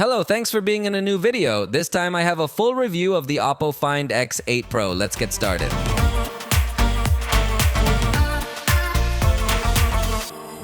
Hello, thanks for being in a new video. This time I have a full review of the OPPO Find X8 Pro. Let's get started.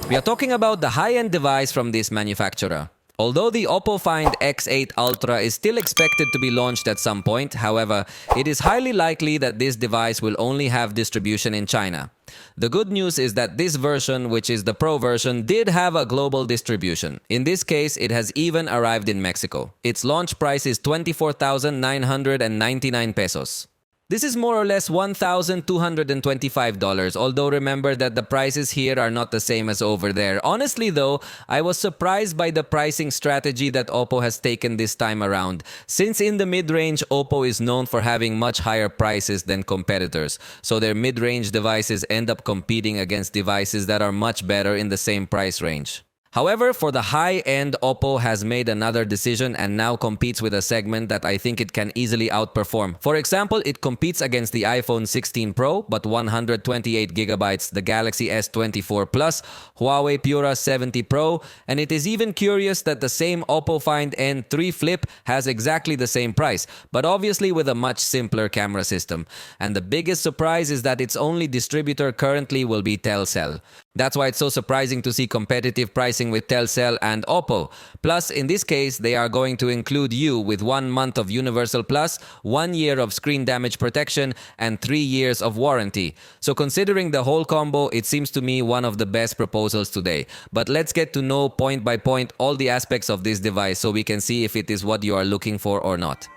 We are talking about the high-end device from this manufacturer. Although the OPPO Find X8 Ultra is still expected to be launched at some point, however, it is highly likely that this device will only have distribution in China. The good news is that this version, which is the Pro version, did have a global distribution. In this case, it has even arrived in Mexico. Its launch price is 24,999 pesos. This is more or less $1,225, although remember that the prices here are not the same as over there. Honestly though, I was surprised by the pricing strategy that OPPO has taken this time around, since in the mid-range, OPPO is known for having much higher prices than competitors, so their mid-range devices end up competing against devices that are much better in the same price range. However, for the high-end, OPPO has made another decision and now competes with a segment that I think it can easily outperform. For example, it competes against the iPhone 16 Pro, but 128GB, the Galaxy S24 Plus, Huawei Pura 70 Pro, and it is even curious that the same OPPO Find N3 Flip has exactly the same price, but obviously with a much simpler camera system. And the biggest surprise is that its only distributor currently will be Telcel. That's why it's so surprising to see competitive pricing with Telcel and OPPO. Plus, in this case, they are going to include you with 1 month of Universal Plus, 1 year of screen damage protection, and 3 years of warranty. So considering the whole combo, it seems to me one of the best proposals today. But let's get to know point by point all the aspects of this device so we can see if it is what you are looking for or not.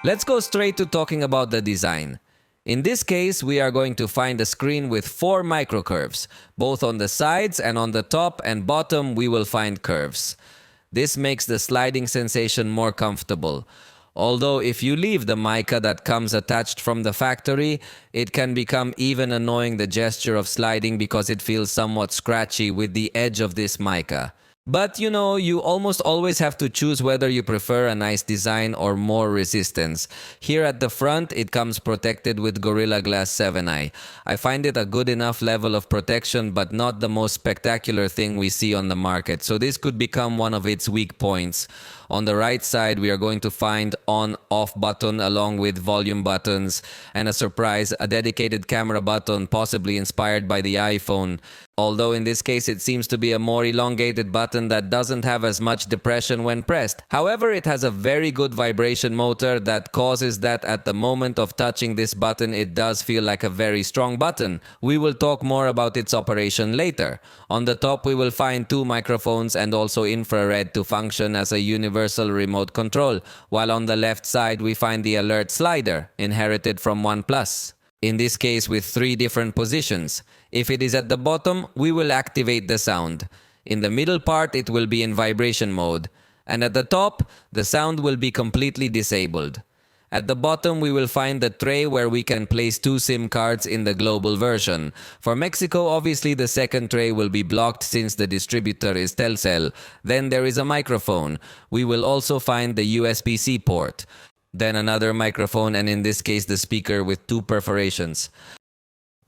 Let's go straight to talking about the design. In this case, we are going to find a screen with 4 microcurves. Both on the sides and on the top and bottom, we will find curves. This makes the sliding sensation more comfortable. Although if you leave the mica that comes attached from the factory, it can become even annoying, the gesture of sliding, because it feels somewhat scratchy with the edge of this mica. But you know, you almost always have to choose whether you prefer a nice design or more resistance. Here at the front, it comes protected with Gorilla Glass 7i. I find it a good enough level of protection, but not the most spectacular thing we see on the market, so this could become one of its weak points. On the right side, we are going to find on-off button along with volume buttons, and a surprise, a dedicated camera button possibly inspired by the iPhone. Although in this case it seems to be a more elongated button that doesn't have as much depression when pressed. However, it has a very good vibration motor that causes that at the moment of touching this button it does feel like a very strong button. We will talk more about its operation later. On the top we will find 2 microphones and also infrared to function as a universal remote control, while on the left side we find the alert slider, inherited from OnePlus. In this case with 3 different positions. If it is at the bottom, we will activate the sound. In the middle part, it will be in vibration mode. And at the top, the sound will be completely disabled. At the bottom, we will find the tray where we can place 2 SIM cards in the global version. For Mexico, obviously the second tray will be blocked since the distributor is Telcel. Then there is a microphone. We will also find the USB-C port. Then another microphone, and in this case the speaker with 2 perforations.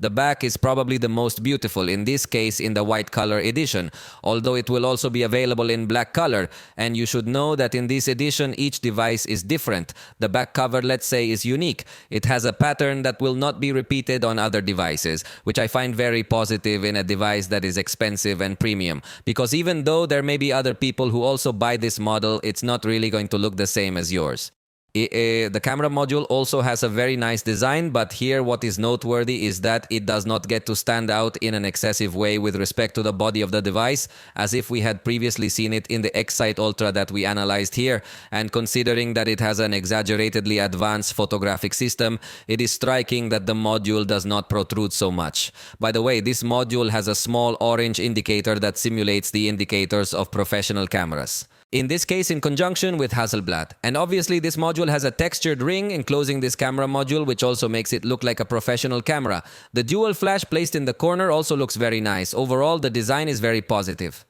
The back is probably the most beautiful, in this case in the white color edition, although it will also be available in black color, and you should know that in this edition each device is different. The back cover, let's say, is unique. It has a pattern that will not be repeated on other devices, which I find very positive in a device that is expensive and premium, because even though there may be other people who also buy this model, it's not really going to look the same as yours. The camera module also has a very nice design, but here what is noteworthy is that it does not get to stand out in an excessive way with respect to the body of the device, as if we had previously seen it in the X8 Ultra that we analyzed here, and considering that it has an exaggeratedly advanced photographic system, it is striking that the module does not protrude so much. By the way, this module has a small orange indicator that simulates the indicators of professional cameras. In this case in conjunction with Hasselblad. And obviously this module has a textured ring enclosing this camera module, which also makes it look like a professional camera. The dual flash placed in the corner also looks very nice. Overall, the design is very positive.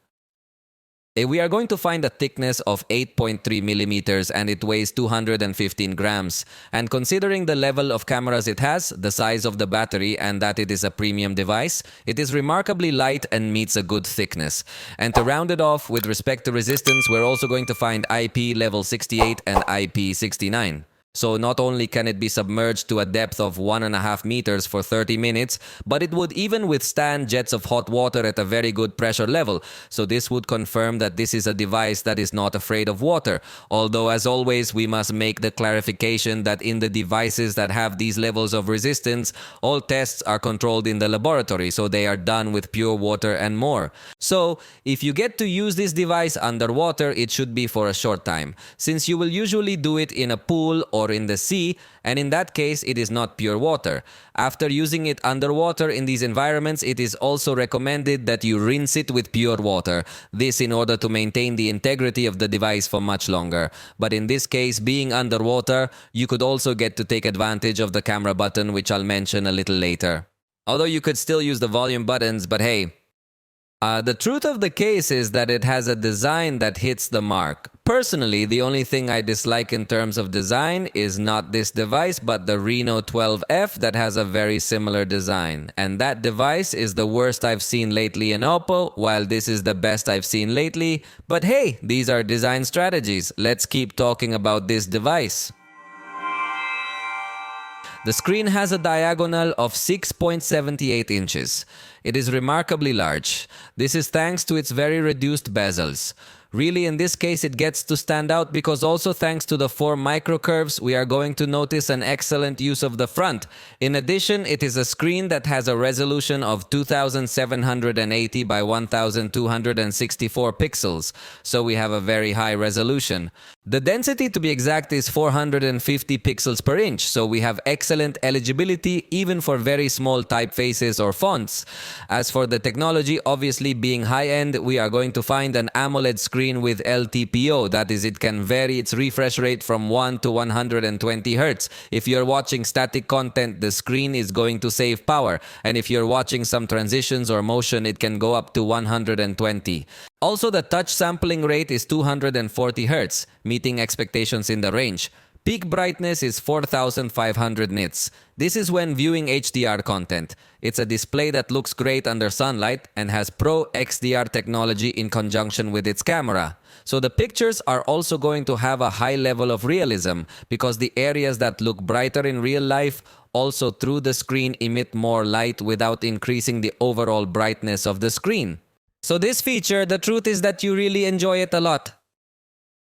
We are going to find a thickness of 8.3 millimeters and it weighs 215 grams. And considering the level of cameras it has, the size of the battery, and that it is a premium device, it is remarkably light and meets a good thickness. And to round it off, with respect to resistance, we're also going to find IP level 68 and IP 69. So not only can it be submerged to a depth of 1.5 meters for 30 minutes, but it would even withstand jets of hot water at a very good pressure level. So this would confirm that this is a device that is not afraid of water. Although, as always, we must make the clarification that in the devices that have these levels of resistance, all tests are controlled in the laboratory, so they are done with pure water and more. So if you get to use this device underwater, it should be for a short time, since you will usually do it in a pool or in the sea, and in that case it is not pure water. After using it underwater in these environments, it is also recommended that you rinse it with pure water, this in order to maintain the integrity of the device for much longer. But in this case, being underwater, you could also get to take advantage of the camera button, which I'll mention a little later. Although you could still use the volume buttons, but hey. The truth of the case is that it has a design that hits the mark. Personally, the only thing I dislike in terms of design is not this device, but the Reno 12F that has a very similar design. And that device is the worst I've seen lately in OPPO, while this is the best I've seen lately. But hey, these are design strategies. Let's keep talking about this device. The screen has a diagonal of 6.78 inches. It is remarkably large. This is thanks to its very reduced bezels. Really, in this case, it gets to stand out because also thanks to the 4 microcurves, we are going to notice an excellent use of the front. In addition, it is a screen that has a resolution of 2780 by 1264 pixels, so we have a very high resolution. The density, to be exact, is 450 pixels per inch, so we have excellent eligibility even for very small typefaces or fonts. As for the technology, obviously being high-end, we are going to find an AMOLED screen with LTPO, that is, it can vary its refresh rate from 1 to 120 Hz. If you're watching static content, the screen is going to save power, and if you're watching some transitions or motion, it can go up to 120. Also, the touch sampling rate is 240 Hz, meeting expectations in the range. Peak brightness is 4500 nits. This is when viewing HDR content. It's a display that looks great under sunlight and has Pro XDR technology in conjunction with its camera. So the pictures are also going to have a high level of realism because the areas that look brighter in real life also through the screen emit more light without increasing the overall brightness of the screen. So this feature, the truth is that you really enjoy it a lot.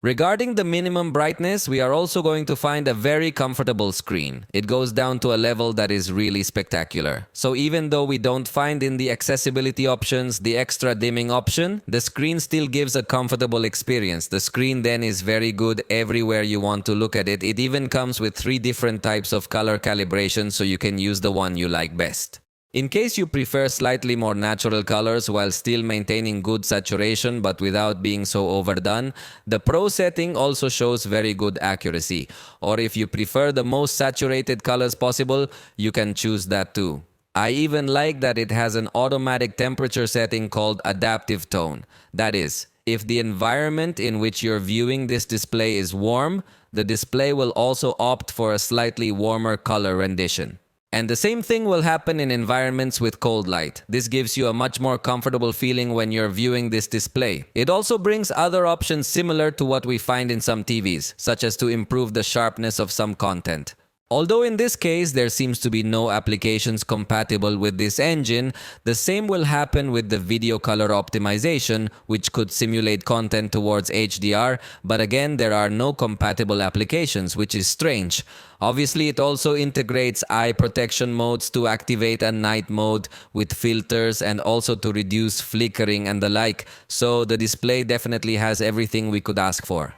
Regarding the minimum brightness, we are also going to find a very comfortable screen. It goes down to a level that is really spectacular. So even though we don't find in the accessibility options the extra dimming option, the screen still gives a comfortable experience. The screen then is very good everywhere you want to look at it. It even comes with 3 different types of color calibration, so you can use the one you like best. In case you prefer slightly more natural colors while still maintaining good saturation but without being so overdone, the Pro setting also shows very good accuracy. Or if you prefer the most saturated colors possible, you can choose that too. I even like that it has an automatic temperature setting called adaptive tone. That is, if the environment in which you're viewing this display is warm, the display will also opt for a slightly warmer color rendition. And the same thing will happen in environments with cold light. This gives you a much more comfortable feeling when you're viewing this display. It also brings other options similar to what we find in some TVs, such as to improve the sharpness of some content. Although in this case there seems to be no applications compatible with this engine, the same will happen with the video color optimization, which could simulate content towards HDR, but again there are no compatible applications, which is strange. Obviously, it also integrates eye protection modes to activate a night mode with filters and also to reduce flickering and the like, so the display definitely has everything we could ask for.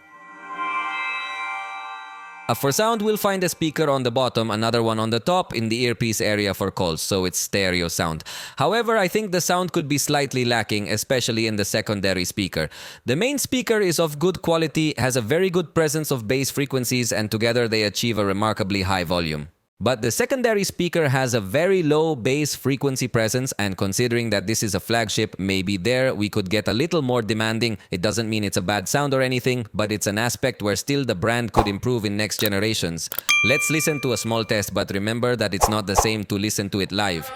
For sound, we'll find a speaker on the bottom, another one on the top in the earpiece area for calls, so it's stereo sound. However, I think the sound could be slightly lacking, especially in the secondary speaker. The main speaker is of good quality, has a very good presence of bass frequencies, and together they achieve a remarkably high volume. But the secondary speaker has a very low bass frequency presence, and considering that this is a flagship, maybe there we could get a little more demanding. It doesn't mean it's a bad sound or anything, but it's an aspect where still the brand could improve in next generations. Let's listen to a small test, but remember that it's not the same to listen to it live.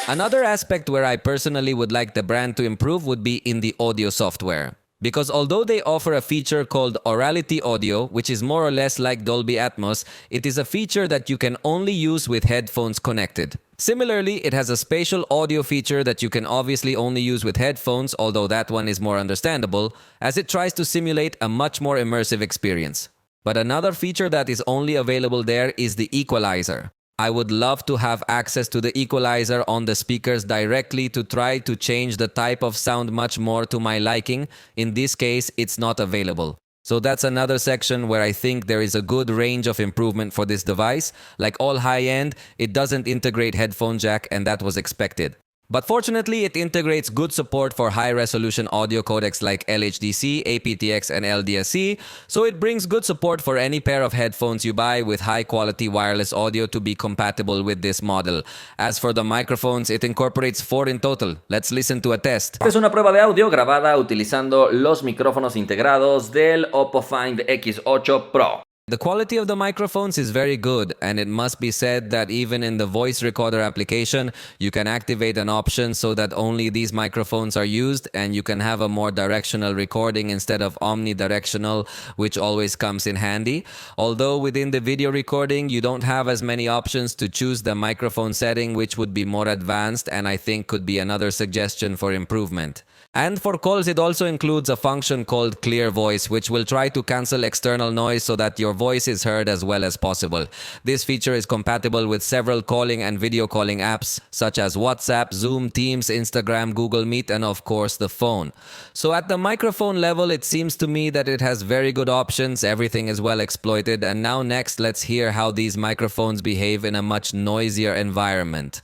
Another aspect where I personally would like the brand to improve would be in the audio software. Because although they offer a feature called Aurality Audio, which is more or less like Dolby Atmos, it is a feature that you can only use with headphones connected. Similarly, it has a spatial audio feature that you can obviously only use with headphones, although that one is more understandable, as it tries to simulate a much more immersive experience. But another feature that is only available there is the equalizer. I would love to have access to the equalizer on the speakers directly to try to change the type of sound much more to my liking. In this case, it's not available. So that's another section where I think there is a good range of improvement for this device. Like all high-end, it doesn't integrate headphone jack, and that was expected. But fortunately, it integrates good support for high-resolution audio codecs like LHDC, aptX, and LDSC, so it brings good support for any pair of headphones you buy with high-quality wireless audio to be compatible with this model. As for the microphones, it incorporates 4 in total. Let's listen to a test. Es una prueba de audio grabada utilizando los micrófonos integrados del OPPO Find X8 Pro. The quality of the microphones is very good, and it must be said that even in the voice recorder application, you can activate an option so that only these microphones are used, and you can have a more directional recording instead of omnidirectional, which always comes in handy. Although within the video recording, you don't have as many options to choose the microphone setting, which would be more advanced, and I think could be another suggestion for improvement. And for calls, it also includes a function called Clear Voice, which will try to cancel external noise so that your voice is heard as well as possible. This feature is compatible with several calling and video calling apps, such as WhatsApp, Zoom, Teams, Instagram, Google Meet, and of course the phone. So at the microphone level, it seems to me that it has very good options, everything is well exploited, and now next, let's hear how these microphones behave in a much noisier environment.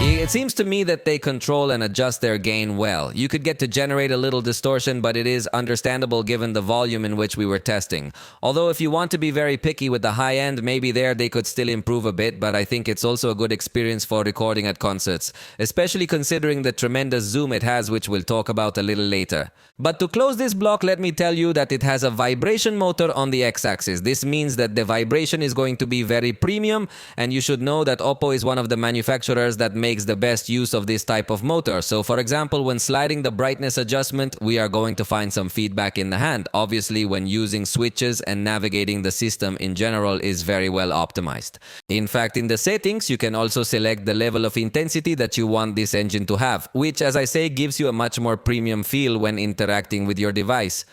It seems to me that they control and adjust their gain well. You could get to generate a little distortion, but it is understandable given the volume in which we were testing. Although if you want to be very picky with the high end, maybe there they could still improve a bit, but I think it's also a good experience for recording at concerts, especially considering the tremendous zoom it has, which we'll talk about a little later. But to close this block, let me tell you that it has a vibration motor on the x-axis. This means that the vibration is going to be very premium, and you should know that OPPO is one of the manufacturers that makes the best use of this type of motor. So for example, when sliding the brightness adjustment, we are going to find some feedback in the hand. Obviously, when using switches and navigating the system in general is very well optimized. In fact, in the settings, you can also select the level of intensity that you want this engine to have, which, as I say, gives you a much more premium feel when interacting with your device.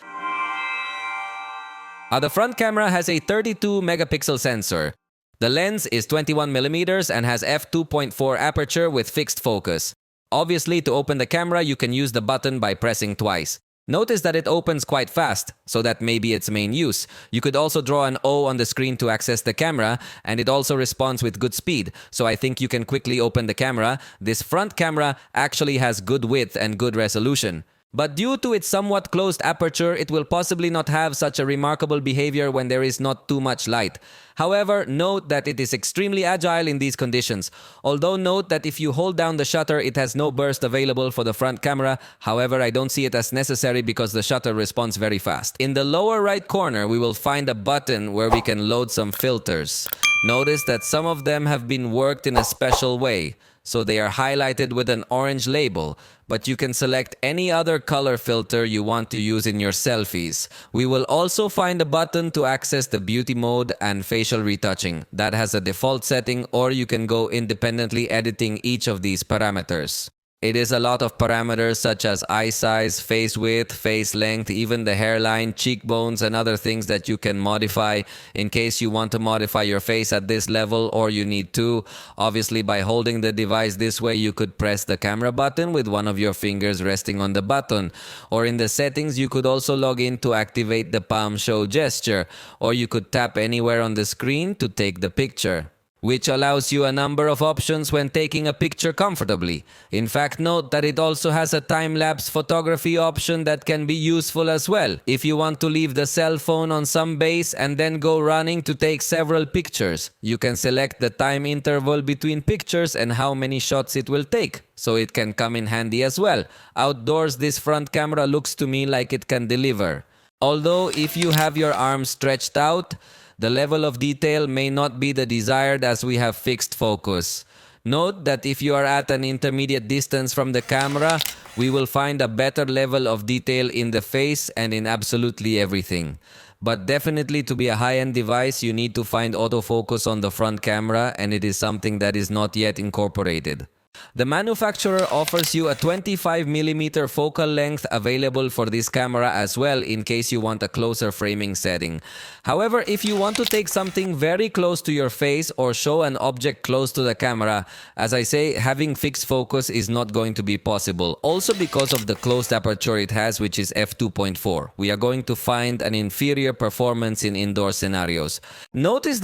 The front camera has a 32 megapixel sensor. The lens is 21mm and has f2.4 aperture with fixed focus. Obviously, to open the camera, you can use the button by pressing twice. Notice that it opens quite fast, so that may be its main use. You could also draw an O on the screen to access the camera, and it also responds with good speed, so I think you can quickly open the camera. This front camera actually has good width and good resolution. But due to its somewhat closed aperture, it will possibly not have such a remarkable behavior when there is not too much light. However, note that it is extremely agile in these conditions. Although note that if you hold down the shutter, it has no burst available for the front camera. However, I don't see it as necessary because the shutter responds very fast. In the lower right corner, we will find a button where we can load some filters. Notice that some of them have been worked in a special way. So they are highlighted with an orange label, but you can select any other color filter you want to use in your selfies. We will also find a button to access the beauty mode and facial retouching. That has a default setting, or you can go independently editing each of these parameters. It is a lot of parameters such as eye size, face width, face length, even the hairline, cheekbones, and other things that you can modify in case you want to modify your face at this level or you need to. Obviously, by holding the device this way, you could press the camera button with one of your fingers resting on the button. Or in the settings, you could also log in to activate the palm show gesture, or you could tap anywhere on the screen to take the picture, which allows you a number of options when taking a picture comfortably. In fact, note that it also has a time-lapse photography option that can be useful as well. If you want to leave the cell phone on some base and then go running to take several pictures, you can select the time interval between pictures and how many shots it will take, so it can come in handy as well. Outdoors, this front camera looks to me like it can deliver. Although, if you have your arms stretched out, the level of detail may not be the desired as we have fixed focus. Note that if you are at an intermediate distance from the camera, we will find a better level of detail in the face and in absolutely everything. But definitely, to be a high-end device, you need to find autofocus on the front camera, and it is something that is not yet incorporated. The manufacturer offers you a 25mm focal length available for this camera as well in case you want a closer framing setting. However, if you want to take something very close to your face or show an object close to the camera, as I say, having fixed focus is not going to be possible. Also because of the closed aperture it has, which is f2.4. We are going to find an inferior performance in indoor scenarios. Notice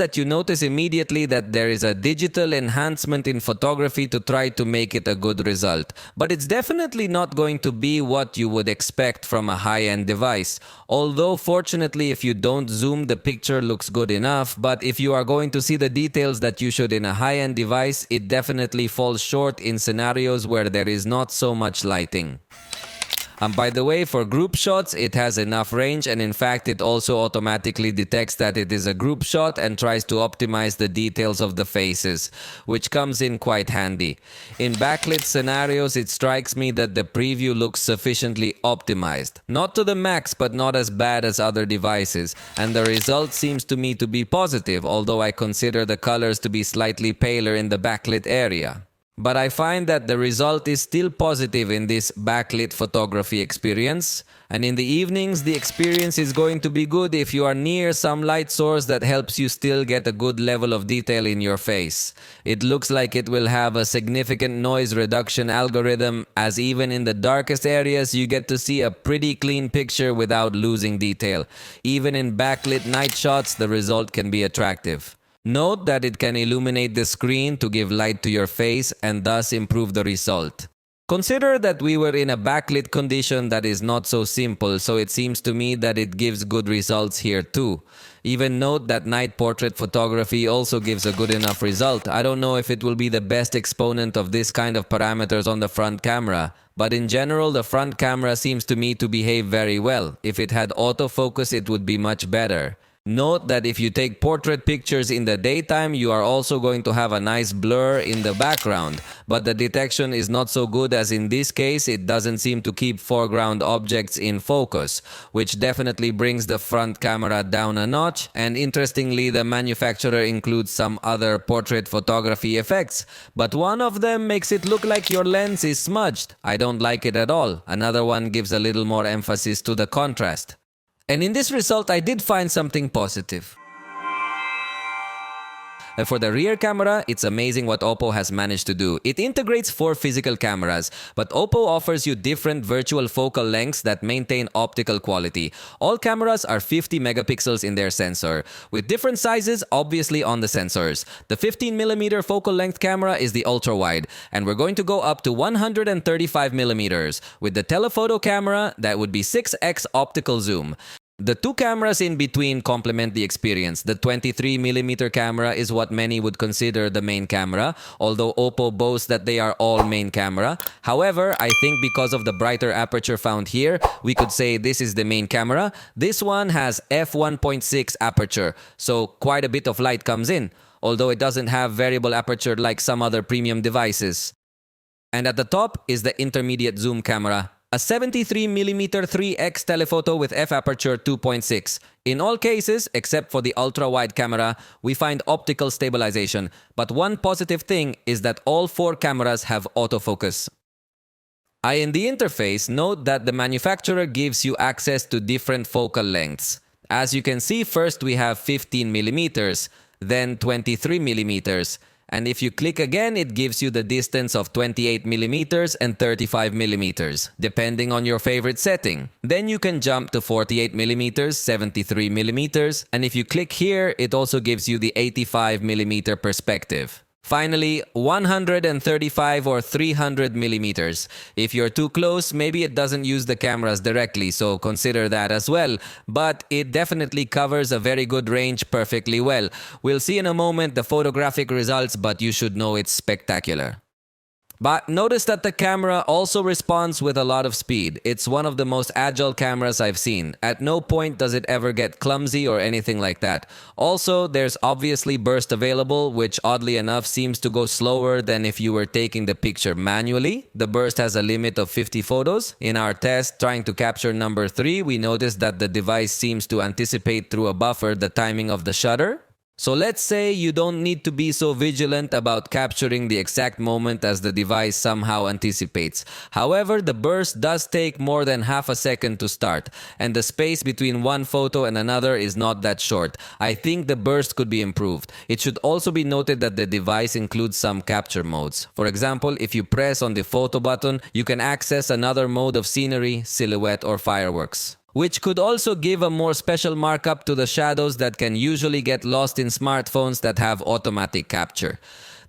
immediately that there is a digital enhancement in photography to try to make it a good result, but it's definitely not going to be what you would expect from a high-end device. Although fortunately, if you don't zoom, the picture looks good enough, but if you are going to see the details that you should in a high-end device, it definitely falls short in scenarios where there is not so much lighting. And by the way, for group shots, it has enough range, and in fact, it also automatically detects that it is a group shot and tries to optimize the details of the faces, which comes in quite handy. In backlit scenarios, it strikes me that the preview looks sufficiently optimized. Not to the max, but not as bad as other devices, and the result seems to me to be positive, although I consider the colors to be slightly paler in the backlit area. But I find that the result is still positive in this backlit photography experience. And in the evenings, the experience is going to be good if you are near some light source that helps you still get a good level of detail in your face. It looks like it will have a significant noise reduction algorithm, as even in the darkest areas, you get to see a pretty clean picture without losing detail. Even in backlit night shots, the result can be attractive. Note that it can illuminate the screen to give light to your face and thus improve the result. Consider that we were in a backlit condition that is not so simple, so it seems to me that it gives good results here too. Even note that night portrait photography also gives a good enough result. I don't know if it will be the best exponent of this kind of parameters on the front camera, but in general the front camera seems to me to behave very well. If it had autofocus, it would be much better. Note that if you take portrait pictures in the daytime, you are also going to have a nice blur in the background, but the detection is not so good, as in this case it doesn't seem to keep foreground objects in focus, which definitely brings the front camera down a notch. And interestingly, the manufacturer includes some other portrait photography effects, but one of them makes it look like your lens is smudged. I don't like it at all. Another one gives a little more emphasis to the contrast. And in this result, I did find something positive. For the rear camera, it's amazing what OPPO has managed to do. It integrates 4 physical cameras, but OPPO offers you different virtual focal lengths that maintain optical quality. All cameras are 50 megapixels in their sensor, with different sizes obviously on the sensors. The 15mm focal length camera is the ultra-wide, and we're going to go up to 135mm. With the telephoto camera, that would be 6x optical zoom. The 2 cameras in between complement the experience. The 23mm camera is what many would consider the main camera, although OPPO boasts that they are all main camera. However, I think because of the brighter aperture found here, we could say this is the main camera. This one has f1.6 aperture, so quite a bit of light comes in, although it doesn't have variable aperture like some other premium devices. And at the top is the intermediate zoom camera, a 73mm 3x telephoto with f-aperture 2.6. In all cases, except for the ultra-wide camera, we find optical stabilization. But one positive thing is that all 4 cameras have autofocus. In the interface, note that the manufacturer gives you access to different focal lengths. As you can see, first we have 15mm, then 23mm. And if you click again, it gives you the distance of 28mm and 35mm, depending on your favorite setting. Then you can jump to 48mm, 73mm, and if you click here, it also gives you the 85mm perspective. Finally, 135 or 300 millimeters. If you're too close, maybe it doesn't use the cameras directly, so consider that as well. But it definitely covers a very good range perfectly well. We'll see in a moment the photographic results, but you should know it's spectacular. But notice that the camera also responds with a lot of speed. It's one of the most agile cameras I've seen. At no point does it ever get clumsy or anything like that. Also, there's obviously burst available, which oddly enough seems to go slower than if you were taking the picture manually. The burst has a limit of 50 photos. In our test trying to capture number 3, we noticed that the device seems to anticipate through a buffer the timing of the shutter. So let's say you don't need to be so vigilant about capturing the exact moment as the device somehow anticipates. However, the burst does take more than half a second to start, and the space between one photo and another is not that short. I think the burst could be improved. It should also be noted that the device includes some capture modes. For example, if you press on the photo button, you can access another mode of scenery, silhouette, or fireworks, which could also give a more special markup to the shadows that can usually get lost in smartphones that have automatic capture.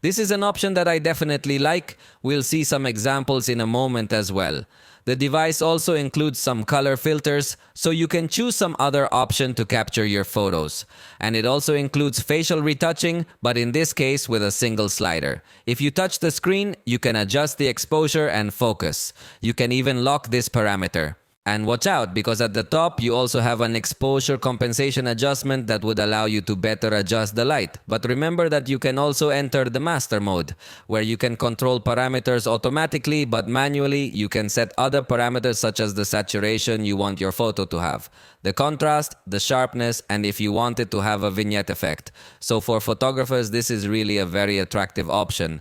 This is an option that I definitely like. We'll see some examples in a moment as well. The device also includes some color filters, so you can choose some other option to capture your photos. And it also includes facial retouching, but in this case with a single slider. If you touch the screen, you can adjust the exposure and focus. You can even lock this parameter. And watch out, because at the top you also have an exposure compensation adjustment that would allow you to better adjust the light. But remember that you can also enter the master mode, where you can control parameters automatically, but manually you can set other parameters such as the saturation you want your photo to have, the contrast, the sharpness, and if you want it to have a vignette effect. So for photographers, this is really a very attractive option.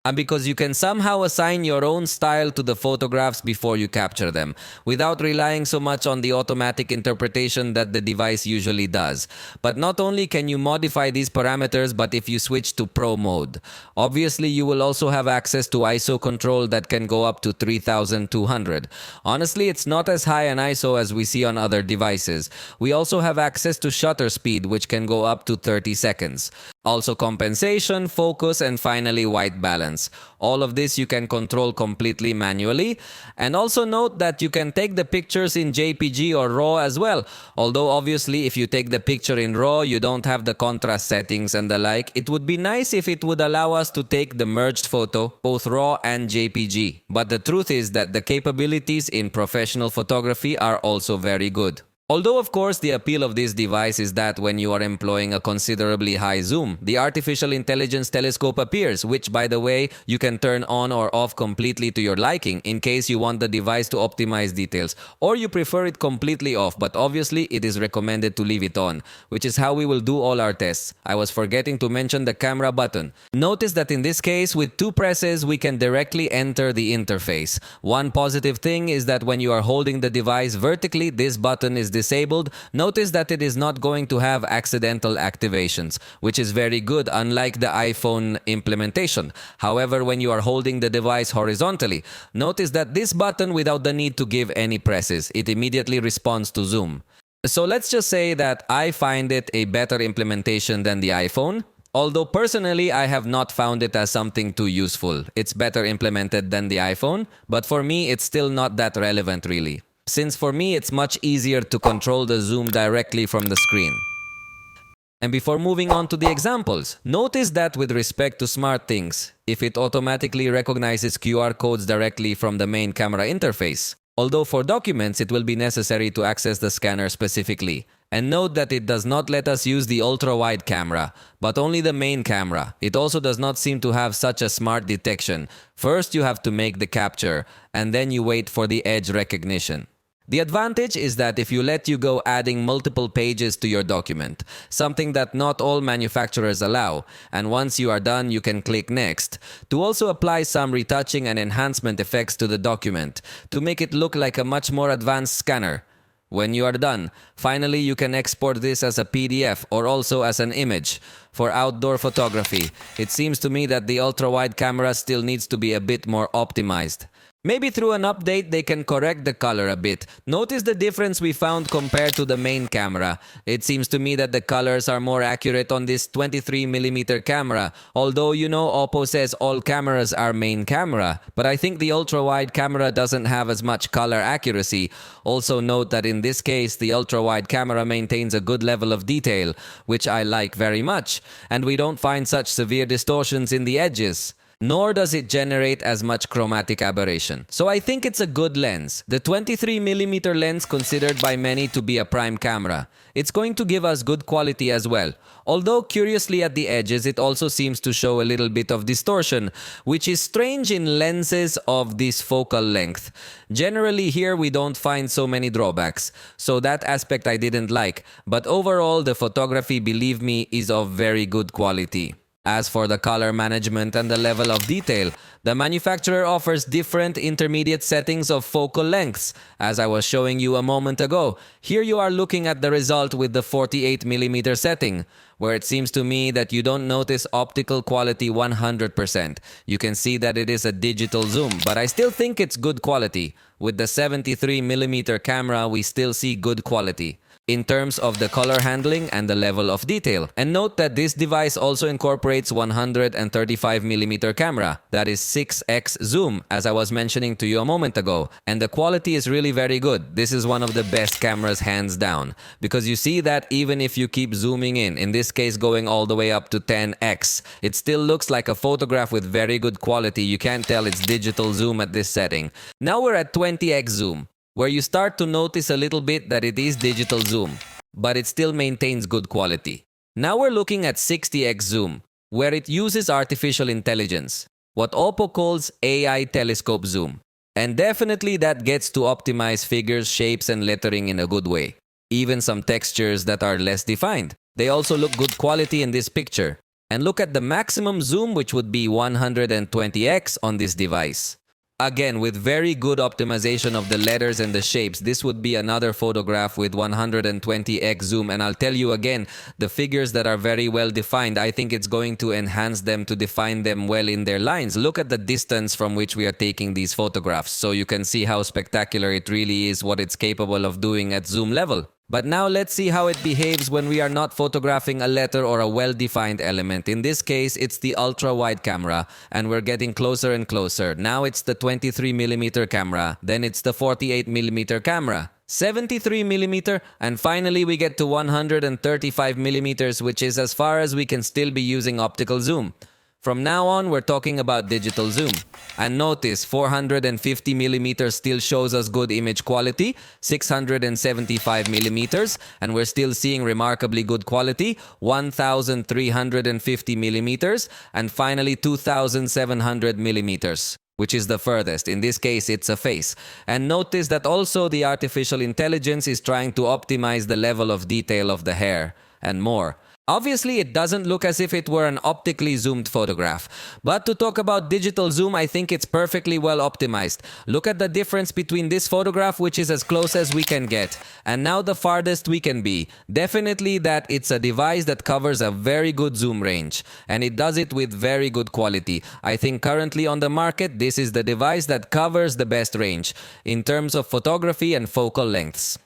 And because you can somehow assign your own style to the photographs before you capture them, without relying so much on the automatic interpretation that the device usually does. But not only can you modify these parameters, but if you switch to Pro mode, obviously you will also have access to ISO control that can go up to 3200. Honestly, it's not as high an ISO as we see on other devices. We also have access to shutter speed, which can go up to 30 seconds. Also compensation, focus, and finally white balance. All of this you can control completely manually. And also note that you can take the pictures in JPG or RAW as well. Although obviously if you take the picture in RAW, you don't have the contrast settings and the like. It would be nice if it would allow us to take the merged photo, both RAW and JPG. But the truth is that the capabilities in professional photography are also very good. Although, of course, the appeal of this device is that when you are employing a considerably high zoom, the artificial intelligence telescope appears, which, by the way, you can turn on or off completely to your liking in case you want the device to optimize details, or you prefer it completely off, but obviously it is recommended to leave it on, which is how we will do all our tests. I was forgetting to mention the camera button. Notice that in this case, with 2 presses, we can directly enter the interface. One positive thing is that when you are holding the device vertically, this button is disabled, notice that it is not going to have accidental activations, which is very good unlike the iPhone implementation. However, when you are holding the device horizontally, notice that this button, without the need to give any presses, it immediately responds to zoom. So let's just say that I find it a better implementation than the iPhone. Although personally, I have not found it as something too useful. It's better implemented than the iPhone, but for me, it's still not that relevant really. Since for me, it's much easier to control the zoom directly from the screen. And before moving on to the examples, notice that with respect to SmartThings, if it automatically recognizes QR codes directly from the main camera interface, although for documents, it will be necessary to access the scanner specifically. And note that it does not let us use the ultra-wide camera, but only the main camera. It also does not seem to have such a smart detection. First, you have to make the capture, and then you wait for the edge recognition. The advantage is that if you let you go adding multiple pages to your document, something that not all manufacturers allow, and once you are done, you can click Next, to also apply some retouching and enhancement effects to the document, to make it look like a much more advanced scanner. When you are done, finally you can export this as a PDF or also as an image. For outdoor photography, it seems to me that the ultra-wide camera still needs to be a bit more optimized. Maybe through an update they can correct the color a bit. Notice the difference we found compared to the main camera. It seems to me that the colors are more accurate on this 23mm camera. Although OPPO says all cameras are main camera. But I think the ultra-wide camera doesn't have as much color accuracy. Also note that in this case the ultra-wide camera maintains a good level of detail, which I like very much. And we don't find such severe distortions in the edges. Nor does it generate as much chromatic aberration. So I think it's a good lens. The 23mm lens considered by many to be a prime camera. It's going to give us good quality as well. Although curiously at the edges it also seems to show a little bit of distortion, which is strange in lenses of this focal length. Generally here we don't find so many drawbacks, so that aspect I didn't like. But overall the photography, believe me, is of very good quality. As for the color management and the level of detail, the manufacturer offers different intermediate settings of focal lengths, as I was showing you a moment ago. Here you are looking at the result with the 48mm setting, where it seems to me that you don't notice optical quality 100%. You can see that it is a digital zoom, but I still think it's good quality. With the 73mm camera, we still see good quality in terms of the color handling and the level of detail. And note that this device also incorporates 135mm camera, that is 6x zoom, as I was mentioning to you a moment ago. And the quality is really very good. This is one of the best cameras hands down, because you see that even if you keep zooming in this case going all the way up to 10x, it still looks like a photograph with very good quality. You can't tell it's digital zoom at this setting. Now we're at 20x zoom, where you start to notice a little bit that it is digital zoom, but it still maintains good quality. Now we're looking at 60x zoom, where it uses artificial intelligence, what OPPO calls AI telescope zoom. And definitely that gets to optimize figures, shapes, and lettering in a good way. Even some textures that are less defined. They also look good quality in this picture. And look at the maximum zoom, which would be 120x on this device. Again, with very good optimization of the letters and the shapes, this would be another photograph with 120x zoom. And I'll tell you again, the figures that are very well defined, I think it's going to enhance them to define them well in their lines. Look at the distance from which we are taking these photographs, so you can see how spectacular it really is, what it's capable of doing at zoom level. But now let's see how it behaves when we are not photographing a letter or a well-defined element. In this case, it's the ultra-wide camera, and we're getting closer and closer. Now it's the 23mm camera, then it's the 48mm camera, 73mm, and finally we get to 135mm, which is as far as we can still be using optical zoom. From now on, we're talking about digital zoom. And notice, 450mm still shows us good image quality, 675mm, and we're still seeing remarkably good quality, 1350mm, and finally 2700mm, which is the furthest. In this case, it's a face. And notice that also the artificial intelligence is trying to optimize the level of detail of the hair and more. Obviously, it doesn't look as if it were an optically zoomed photograph. But to talk about digital zoom, I think it's perfectly well optimized. Look at the difference between this photograph, which is as close as we can get, and now the farthest we can be. Definitely that it's a device that covers a very good zoom range, and it does it with very good quality. I think currently on the market, this is the device that covers the best range in terms of photography and focal lengths.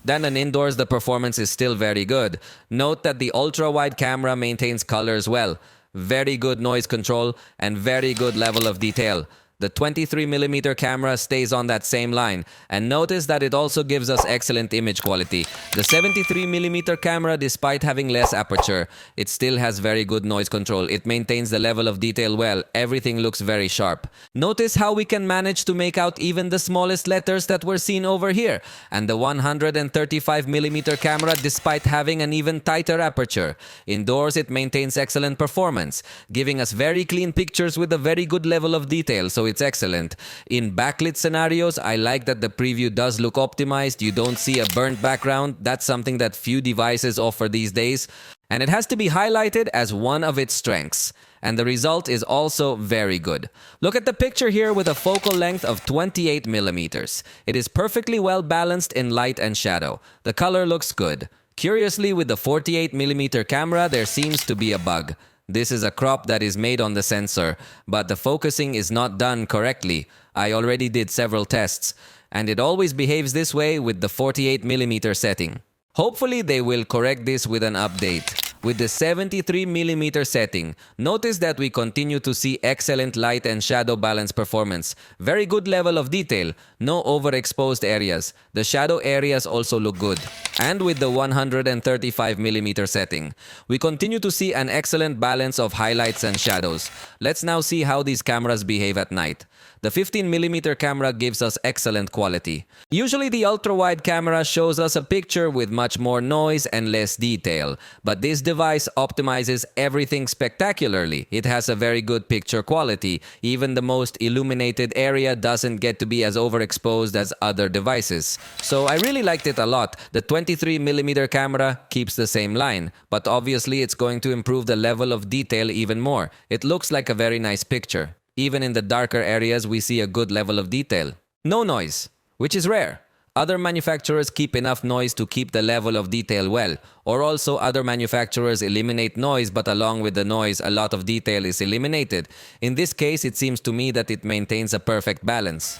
Then and indoors, the performance is still very good. Note that the ultra-wide camera maintains colors well, very good noise control, and very good level of detail. The 23mm camera stays on that same line, and notice that it also gives us excellent image quality. The 73mm camera, despite having less aperture, it still has very good noise control. It maintains the level of detail well. Everything looks very sharp. Notice how we can manage to make out even the smallest letters that were seen over here. And the 135mm camera, despite having an even tighter aperture. Indoors, it maintains excellent performance, giving us very clean pictures with a very good level of detail, so it's excellent. In backlit scenarios, I like that the preview does look optimized. You don't see a burnt background. That's something that few devices offer these days. And it has to be highlighted as one of its strengths. And the result is also very good. Look at the picture here with a focal length of 28mm. It is perfectly well balanced in light and shadow. The color looks good. Curiously, with the 48mm camera, there seems to be a bug. This is a crop that is made on the sensor, but the focusing is not done correctly. I already did several tests, and it always behaves this way with the 48mm setting. Hopefully they will correct this with an update. With the 73mm setting, notice that we continue to see excellent light and shadow balance performance. Very good level of detail, no overexposed areas. The shadow areas also look good. And with the 135mm setting, we continue to see an excellent balance of highlights and shadows. Let's now see how these cameras behave at night. The 15mm camera gives us excellent quality. Usually the ultra-wide camera shows us a picture with much more noise and less detail, but this device optimizes everything spectacularly. It has a very good picture quality. Even the most illuminated area doesn't get to be as overexposed as other devices. So I really liked it a lot. The 23mm camera keeps the same line, but obviously it's going to improve the level of detail even more. It looks like a very nice picture. Even in the darker areas, we see a good level of detail. No noise, which is rare. Other manufacturers keep enough noise to keep the level of detail well, or also other manufacturers eliminate noise, but along with the noise, a lot of detail is eliminated. In this case, it seems to me that it maintains a perfect balance.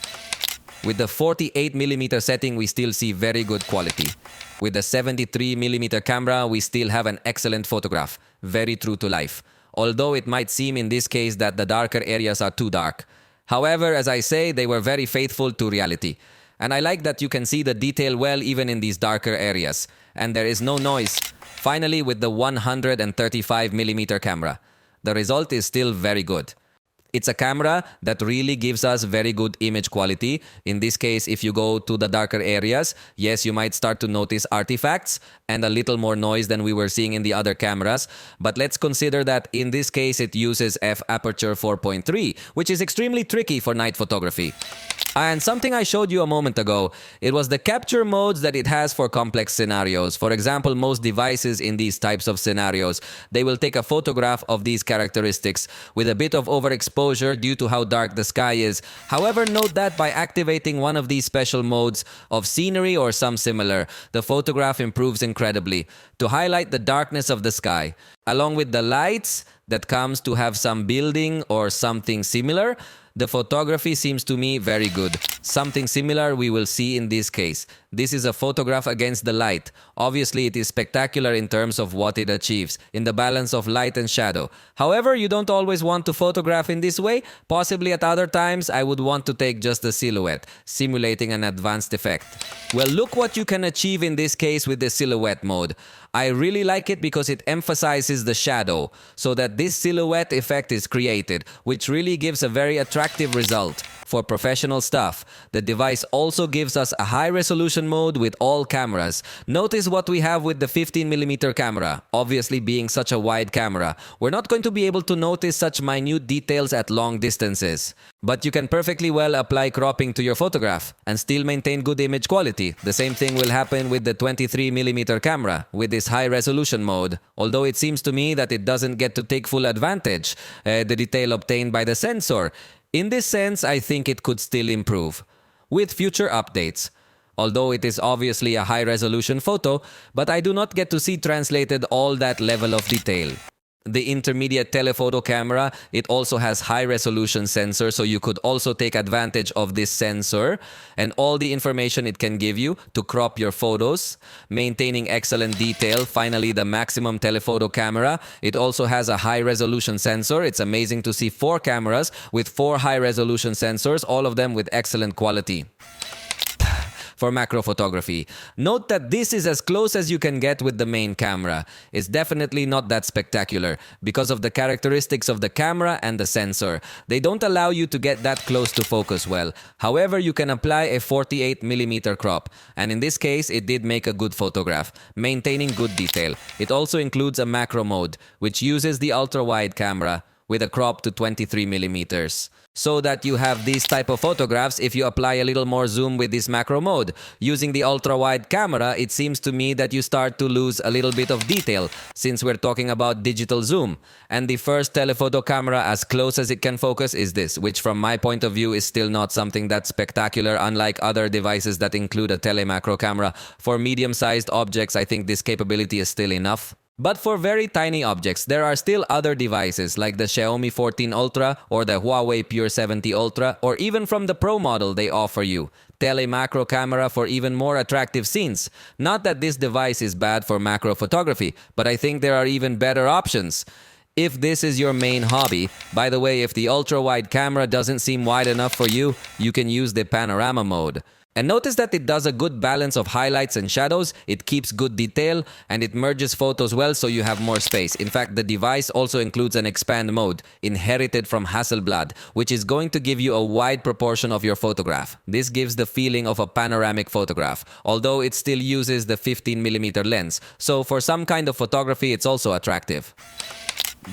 With the 48mm setting, we still see very good quality. With the 73mm camera, we still have an excellent photograph, very true to life. Although it might seem in this case that the darker areas are too dark. However, as I say, they were very faithful to reality. And I like that you can see the detail well even in these darker areas. And there is no noise. Finally, with the 135mm camera, the result is still very good. It's a camera that really gives us very good image quality. In this case, if you go to the darker areas, yes, you might start to notice artifacts and a little more noise than we were seeing in the other cameras. But let's consider that in this case, it uses f-aperture 4.3, which is extremely tricky for night photography. And something I showed you a moment ago, it was the capture modes that it has for complex scenarios. For example, most devices in these types of scenarios, they will take a photograph of these characteristics with a bit of overexposure due to how dark the sky is. However, note that by activating one of these special modes of scenery or some similar, the photograph improves incredibly to highlight the darkness of the sky. Along with the lights that comes to have some building or something similar, the photography seems to me very good. Something similar we will see in this case. This is a photograph against the light. Obviously, it is spectacular in terms of what it achieves, in the balance of light and shadow. However, you don't always want to photograph in this way. Possibly at other times, I would want to take just the silhouette, simulating an advanced effect. Well, look what you can achieve in this case with the silhouette mode. I really like it because it emphasizes the shadow, so that this silhouette effect is created, which really gives a very attractive attractive result. For professional stuff, the device also gives us a high-resolution mode with all cameras. Notice what we have with the 15mm camera. Obviously, being such a wide camera, we're not going to be able to notice such minute details at long distances. But you can perfectly well apply cropping to your photograph and still maintain good image quality. The same thing will happen with the 23mm camera with this high-resolution mode. Although it seems to me that it doesn't get to take full advantage, the detail obtained by the sensor. In this sense, I think it could still improve with future updates. Although it is obviously a high-resolution photo, but I do not get to see translated all that level of detail. The intermediate telephoto camera, it also has high-resolution sensor, so you could also take advantage of this sensor and all the information it can give you to crop your photos, maintaining excellent detail. Finally, the maximum telephoto camera, it also has a high-resolution sensor. It's amazing to see 4 cameras with 4 high-resolution sensors, all of them with excellent quality. For macro photography, note that this is as close as you can get with the main camera. It's definitely not that spectacular because of the characteristics of the camera and the sensor. They don't allow you to get that close to focus well. However, you can apply a 48mm crop, and in this case, it did make a good photograph, maintaining good detail. It also includes a macro mode, which uses the ultra-wide camera with a crop to 23mm. So that you have these type of photographs if you apply a little more zoom with this macro mode. Using the ultra-wide camera, it seems to me that you start to lose a little bit of detail since we're talking about digital zoom. And the first telephoto camera as close as it can focus is this, which from my point of view is still not something that's spectacular, unlike other devices that include a telemacro camera. For medium-sized objects, I think this capability is still enough. But for very tiny objects, there are still other devices like the Xiaomi 14 Ultra or the Huawei Pure 70 Ultra, or even from the Pro model they offer you telemacro camera for even more attractive scenes. Not that this device is bad for macro photography, but I think there are even better options. If this is your main hobby, by the way, if the ultra-wide camera doesn't seem wide enough for you, you can use the panorama mode. And notice that it does a good balance of highlights and shadows, it keeps good detail, and it merges photos well so you have more space. In fact, the device also includes an expand mode, inherited from Hasselblad, which is going to give you a wide proportion of your photograph. This gives the feeling of a panoramic photograph, although it still uses the 15mm lens, so for some kind of photography it's also attractive.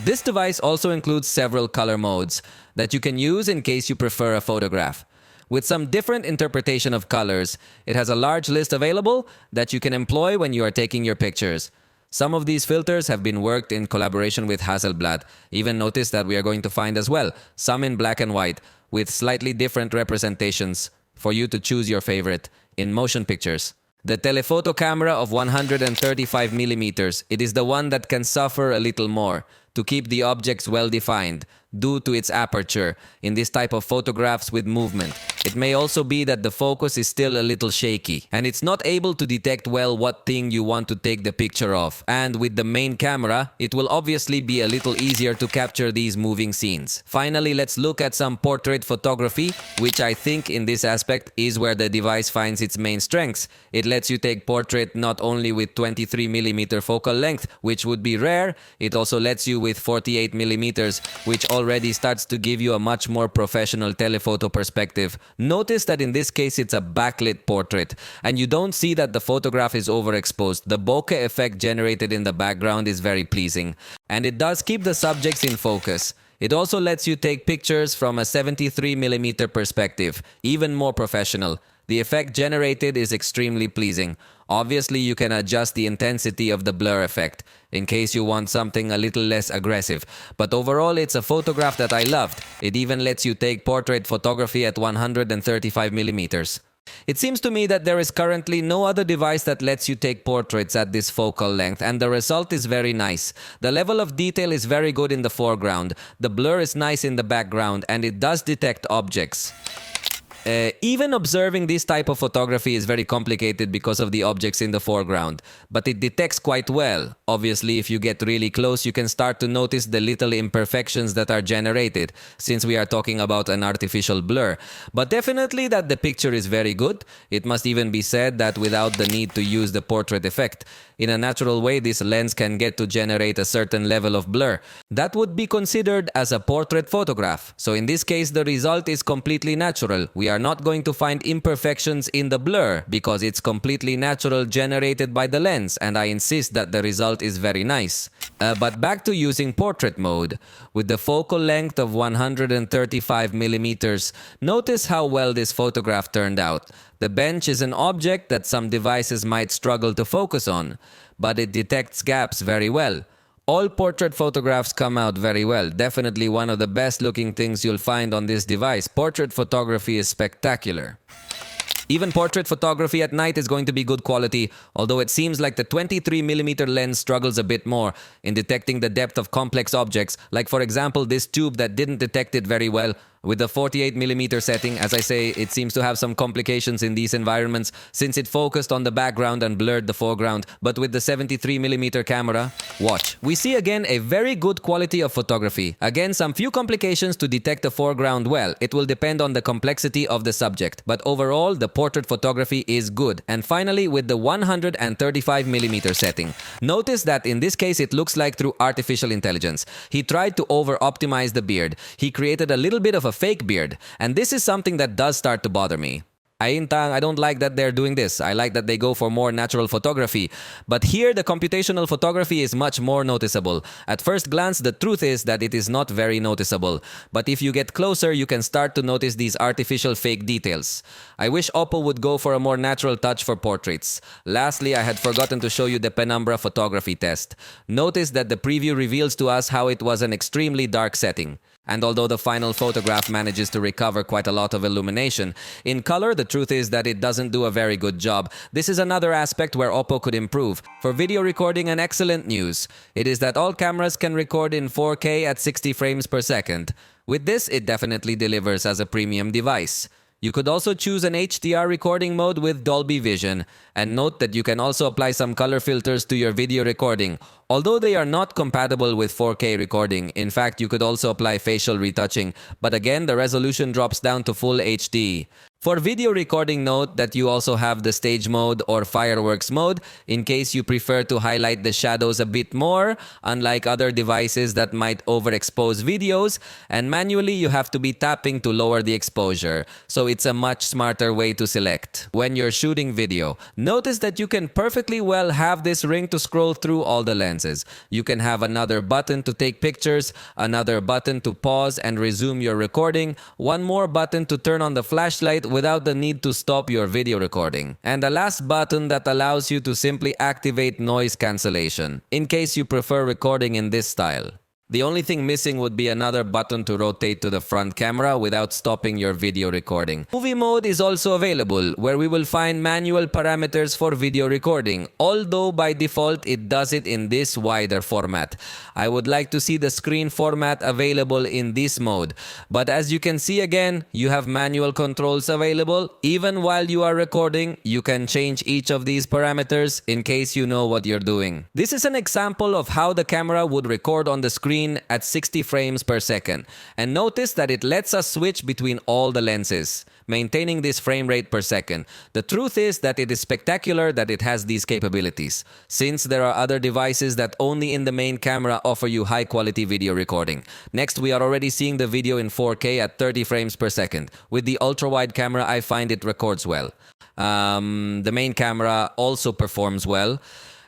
This device also includes several color modes that you can use in case you prefer a photograph. With some different interpretation of colors, it has a large list available that you can employ when you are taking your pictures. Some of these filters have been worked in collaboration with Hasselblad. Even notice that we are going to find as well some in black and white with slightly different representations for you to choose your favorite in motion pictures. The telephoto camera of 135mm, it is the one that can suffer a little more to keep the objects well defined due to its aperture in this type of photographs with movement. It may also be that the focus is still a little shaky and it's not able to detect well what thing you want to take the picture of. And with the main camera, it will obviously be a little easier to capture these moving scenes. Finally, let's look at some portrait photography, which I think in this aspect is where the device finds its main strengths. It lets you take portrait not only with 23mm focal length, which would be rare, it also lets you with 48mm, which already starts to give you a much more professional telephoto perspective. Notice that in this case it's a backlit portrait and you don't see that the photograph is overexposed. The bokeh effect generated in the background is very pleasing and it does keep the subjects in focus. It also lets you take pictures from a 73mm perspective, even more professional. The effect generated is extremely pleasing. Obviously, you can adjust the intensity of the blur effect in case you want something a little less aggressive. But overall, it's a photograph that I loved. It even lets you take portrait photography at 135mm. It seems to me that there is currently no other device that lets you take portraits at this focal length, and the result is very nice. The level of detail is very good in the foreground, the blur is nice in the background, and it does detect objects. Even observing this type of photography is very complicated because of the objects in the foreground, but it detects quite well. Obviously, if you get really close, you can start to notice the little imperfections that are generated, since we are talking about an artificial blur. But definitely that the picture is very good. It must even be said that without the need to use the portrait effect, in a natural way, this lens can get to generate a certain level of blur. That would be considered as a portrait photograph. So in this case, the result is completely natural. We are not going to find imperfections in the blur because it's completely natural, generated by the lens, and I insist that the result is very nice. But back to using portrait mode. With the focal length of 135 millimeters, notice how well this photograph turned out. The bench is an object that some devices might struggle to focus on, but it detects gaps very well. All portrait photographs come out very well. Definitely one of the best looking things you'll find on this device. Portrait photography is spectacular. Even portrait photography at night is going to be good quality, although it seems like the 23mm lens struggles a bit more in detecting the depth of complex objects, like for example this tube that didn't detect it very well. With the 48mm setting, as I say, it seems to have some complications in these environments since it focused on the background and blurred the foreground. But with the 73mm camera, watch. We see again a very good quality of photography. Again, some few complications to detect the foreground well. It will depend on the complexity of the subject. But overall, the portrait photography is good. And finally, with the 135mm setting. Notice that in this case, it looks like through artificial intelligence. He tried to over-optimize the beard. He created a little bit of a fake beard, and this is something that does start to bother me. I don't like that they're doing this. I like that they go for more natural photography. But here, the computational photography is much more noticeable. At first glance, the truth is that it is not very noticeable. But if you get closer, you can start to notice these artificial fake details. I wish OPPO would go for a more natural touch for portraits. Lastly, I had forgotten to show you the penumbra photography test. Notice that the preview reveals to us how it was an extremely dark setting. And although the final photograph manages to recover quite a lot of illumination, in color, the truth is that it doesn't do a very good job. This is another aspect where OPPO could improve. For video recording, an excellent news. It is that all cameras can record in 4K at 60 frames per second. With this, it definitely delivers as a premium device. You could also choose an HDR recording mode with Dolby Vision. And note that you can also apply some color filters to your video recording. Although they are not compatible with 4K recording, in fact, you could also apply facial retouching. But again, the resolution drops down to full HD. For video recording, note that you also have the stage mode or fireworks mode in case you prefer to highlight the shadows a bit more, unlike other devices that might overexpose videos, and manually you have to be tapping to lower the exposure. So it's a much smarter way to select. When you're shooting video, notice that you can perfectly well have this ring to scroll through all the lenses. You can have another button to take pictures, another button to pause and resume your recording, one more button to turn on the flashlight without the need to stop your video recording. And the last button that allows you to simply activate noise cancellation, in case you prefer recording in this style. The only thing missing would be another button to rotate to the front camera without stopping your video recording. Movie mode is also available, where we will find manual parameters for video recording, although by default it does it in this wider format. I would like to see the screen format available in this mode, but as you can see again, you have manual controls available. Even while you are recording, you can change each of these parameters in case you know what you're doing. This is an example of how the camera would record on the screen at 60 frames per second. And notice that it lets us switch between all the lenses, maintaining this frame rate per second. The truth is that it is spectacular that it has these capabilities, since there are other devices that only in the main camera offer you high quality video recording. Next, we are already seeing the video in 4K at 30 frames per second. With the ultra-wide camera, I find it records well. The main camera also performs well.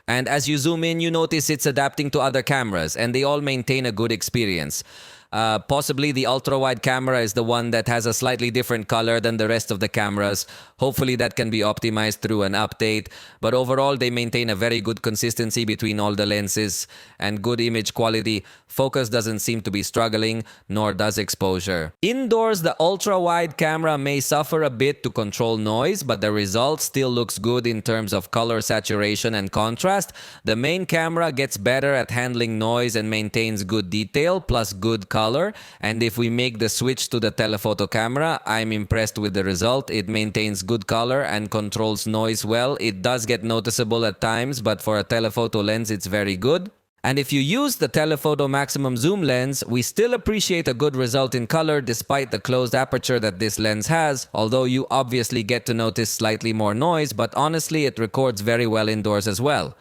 And as you zoom in, you notice it's adapting to other cameras, and they all maintain a good experience. Possibly the ultra-wide camera is the one that has a slightly different color than the rest of the cameras. Hopefully that can be optimized through an update. But overall, they maintain a very good consistency between all the lenses and good image quality. Focus doesn't seem to be struggling, nor does exposure. Indoors, the ultra-wide camera may suffer a bit to control noise, but the result still looks good in terms of color saturation and contrast. The main camera gets better at handling noise and maintains good detail, plus good color color. And if we make the switch to the telephoto camera, I'm impressed with the result. It maintains good color and controls noise well. It does get noticeable at times, but for a telephoto lens, it's very good. And if you use the telephoto maximum zoom lens, we still appreciate a good result in color despite the closed aperture that this lens has, although you obviously get to notice slightly more noise, but honestly it records very well indoors as well.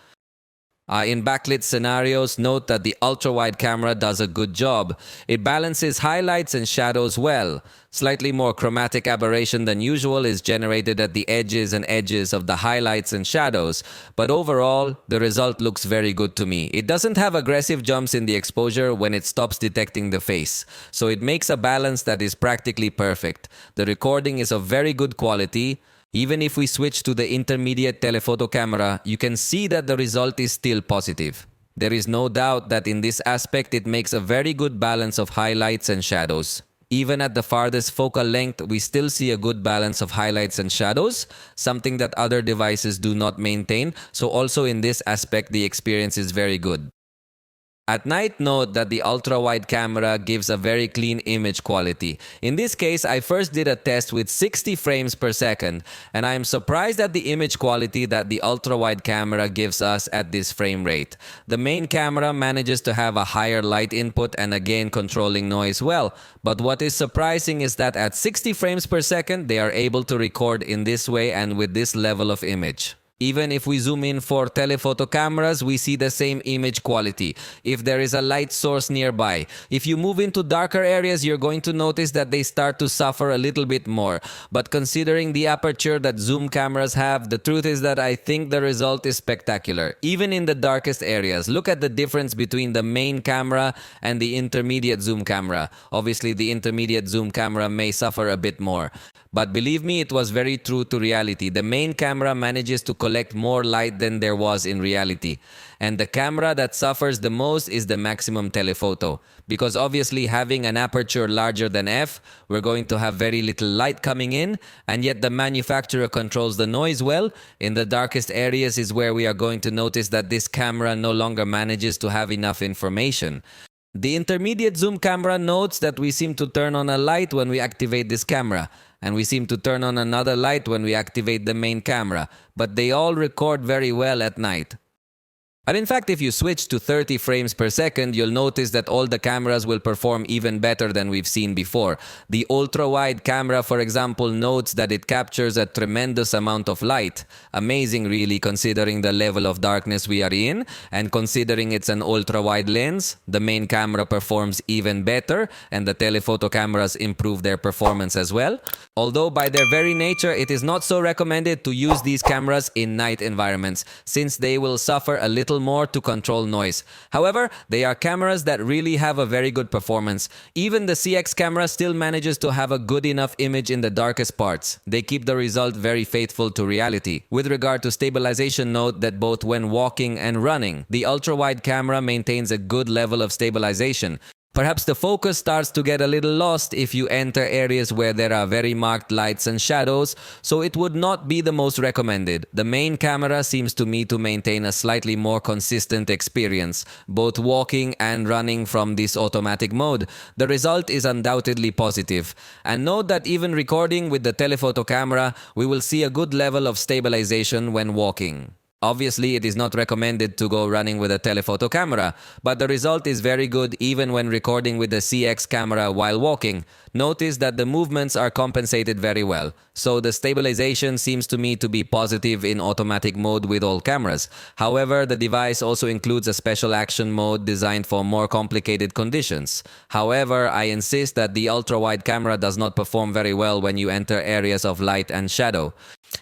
In backlit scenarios, note that the ultra-wide camera does a good job. It balances highlights and shadows well. Slightly more chromatic aberration than usual is generated at the edges of the highlights and shadows, but overall, the result looks very good to me. It doesn't have aggressive jumps in the exposure when it stops detecting the face, so it makes a balance that is practically perfect. The recording is of very good quality. Even if we switch to the intermediate telephoto camera, you can see that the result is still positive. There is no doubt that in this aspect it makes a very good balance of highlights and shadows. Even at the farthest focal length, we still see a good balance of highlights and shadows, something that other devices do not maintain, so also in this aspect the experience is very good. At night, note that the ultra-wide camera gives a very clean image quality. In this case, I first did a test with 60 frames per second, and I am surprised at the image quality that the ultra-wide camera gives us at this frame rate. The main camera manages to have a higher light input and again controlling noise well, but what is surprising is that at 60 frames per second, they are able to record in this way and with this level of image. Even if we zoom in for telephoto cameras, we see the same image quality. If there is a light source nearby, if you move into darker areas, you're going to notice that they start to suffer a little bit more. But considering the aperture that zoom cameras have, the truth is that I think the result is spectacular. Even in the darkest areas, look at the difference between the main camera and the intermediate zoom camera. Obviously, the intermediate zoom camera may suffer a bit more. But believe me, it was very true to reality. The main camera manages to collect more light than there was in reality. And the camera that suffers the most is the maximum telephoto. Because obviously having an aperture larger than f, we're going to have very little light coming in, and yet the manufacturer controls the noise well. In the darkest areas is where we are going to notice that this camera no longer manages to have enough information. The intermediate zoom camera notes that we seem to turn on a light when we activate this camera, and we seem to turn on another light when we activate the main camera, but they all record very well at night. And in fact, if you switch to 30 frames per second, you'll notice that all the cameras will perform even better than we've seen before. The ultra-wide camera, for example, notes that it captures a tremendous amount of light. Amazing, really, considering the level of darkness we are in, and considering it's an ultra-wide lens, the main camera performs even better, and the telephoto cameras improve their performance as well. Although by their very nature, it is not so recommended to use these cameras in night environments, since they will suffer a little more to control noise. However, they are cameras that really have a very good performance. Even the CX camera still manages to have a good enough image in the darkest parts. They keep the result very faithful to reality. With regard to stabilization, note that both when walking and running, the ultra-wide camera maintains a good level of stabilization. Perhaps the focus starts to get a little lost if you enter areas where there are very marked lights and shadows, so it would not be the most recommended. The main camera seems to me to maintain a slightly more consistent experience, both walking and running from this automatic mode. The result is undoubtedly positive. And note that even recording with the telephoto camera, we will see a good level of stabilization when walking. Obviously, it is not recommended to go running with a telephoto camera, but the result is very good even when recording with the CX camera while walking. Notice that the movements are compensated very well, so the stabilization seems to me to be positive in automatic mode with all cameras. However, the device also includes a special action mode designed for more complicated conditions. However, I insist that the ultra-wide camera does not perform very well when you enter areas of light and shadow.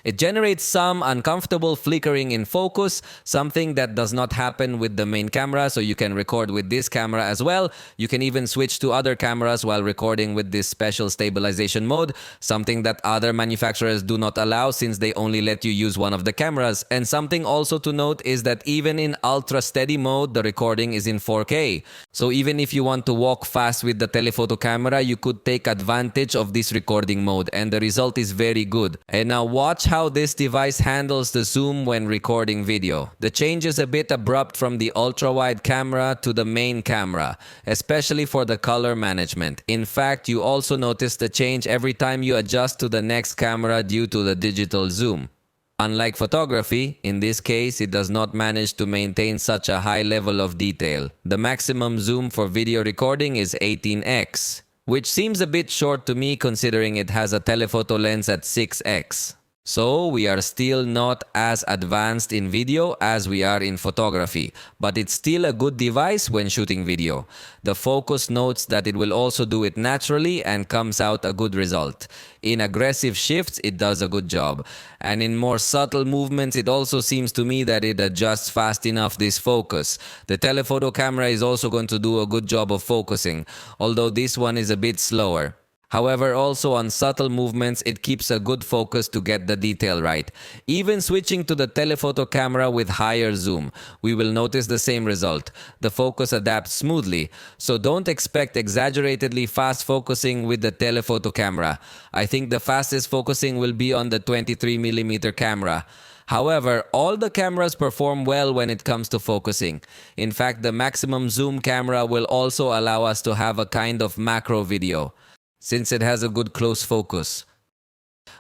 It generates some uncomfortable flickering in focus, something that does not happen with the main camera, so you can record with this camera as well. You can even switch to other cameras while recording with this special stabilization mode, something that other manufacturers do not allow since they only let you use one of the cameras. And something also to note is that even in ultra steady mode, the recording is in 4K. So even if you want to walk fast with the telephoto camera, you could take advantage of this recording mode, and the result is very good. And now watch how this device handles the zoom when recording video. The change is a bit abrupt from the ultra-wide camera to the main camera, especially for the color management. In fact, you also notice the change every time you adjust to the next camera due to the digital zoom. Unlike photography, in this case, it does not manage to maintain such a high level of detail. The maximum zoom for video recording is 18x, which seems a bit short to me considering it has a telephoto lens at 6x. So we are still not as advanced in video as we are in photography, but it's still a good device when shooting video. The focus notes that it will also do it naturally and comes out a good result. In aggressive shifts, it does a good job. And in more subtle movements, it also seems to me that it adjusts fast enough this focus. The telephoto camera is also going to do a good job of focusing, although this one is a bit slower. However, also on subtle movements, it keeps a good focus to get the detail right. Even switching to the telephoto camera with higher zoom, we will notice the same result. The focus adapts smoothly, so don't expect exaggeratedly fast focusing with the telephoto camera. I think the fastest focusing will be on the 23mm camera. However, all the cameras perform well when it comes to focusing. In fact, the maximum zoom camera will also allow us to have a kind of macro video, since it has a good close focus.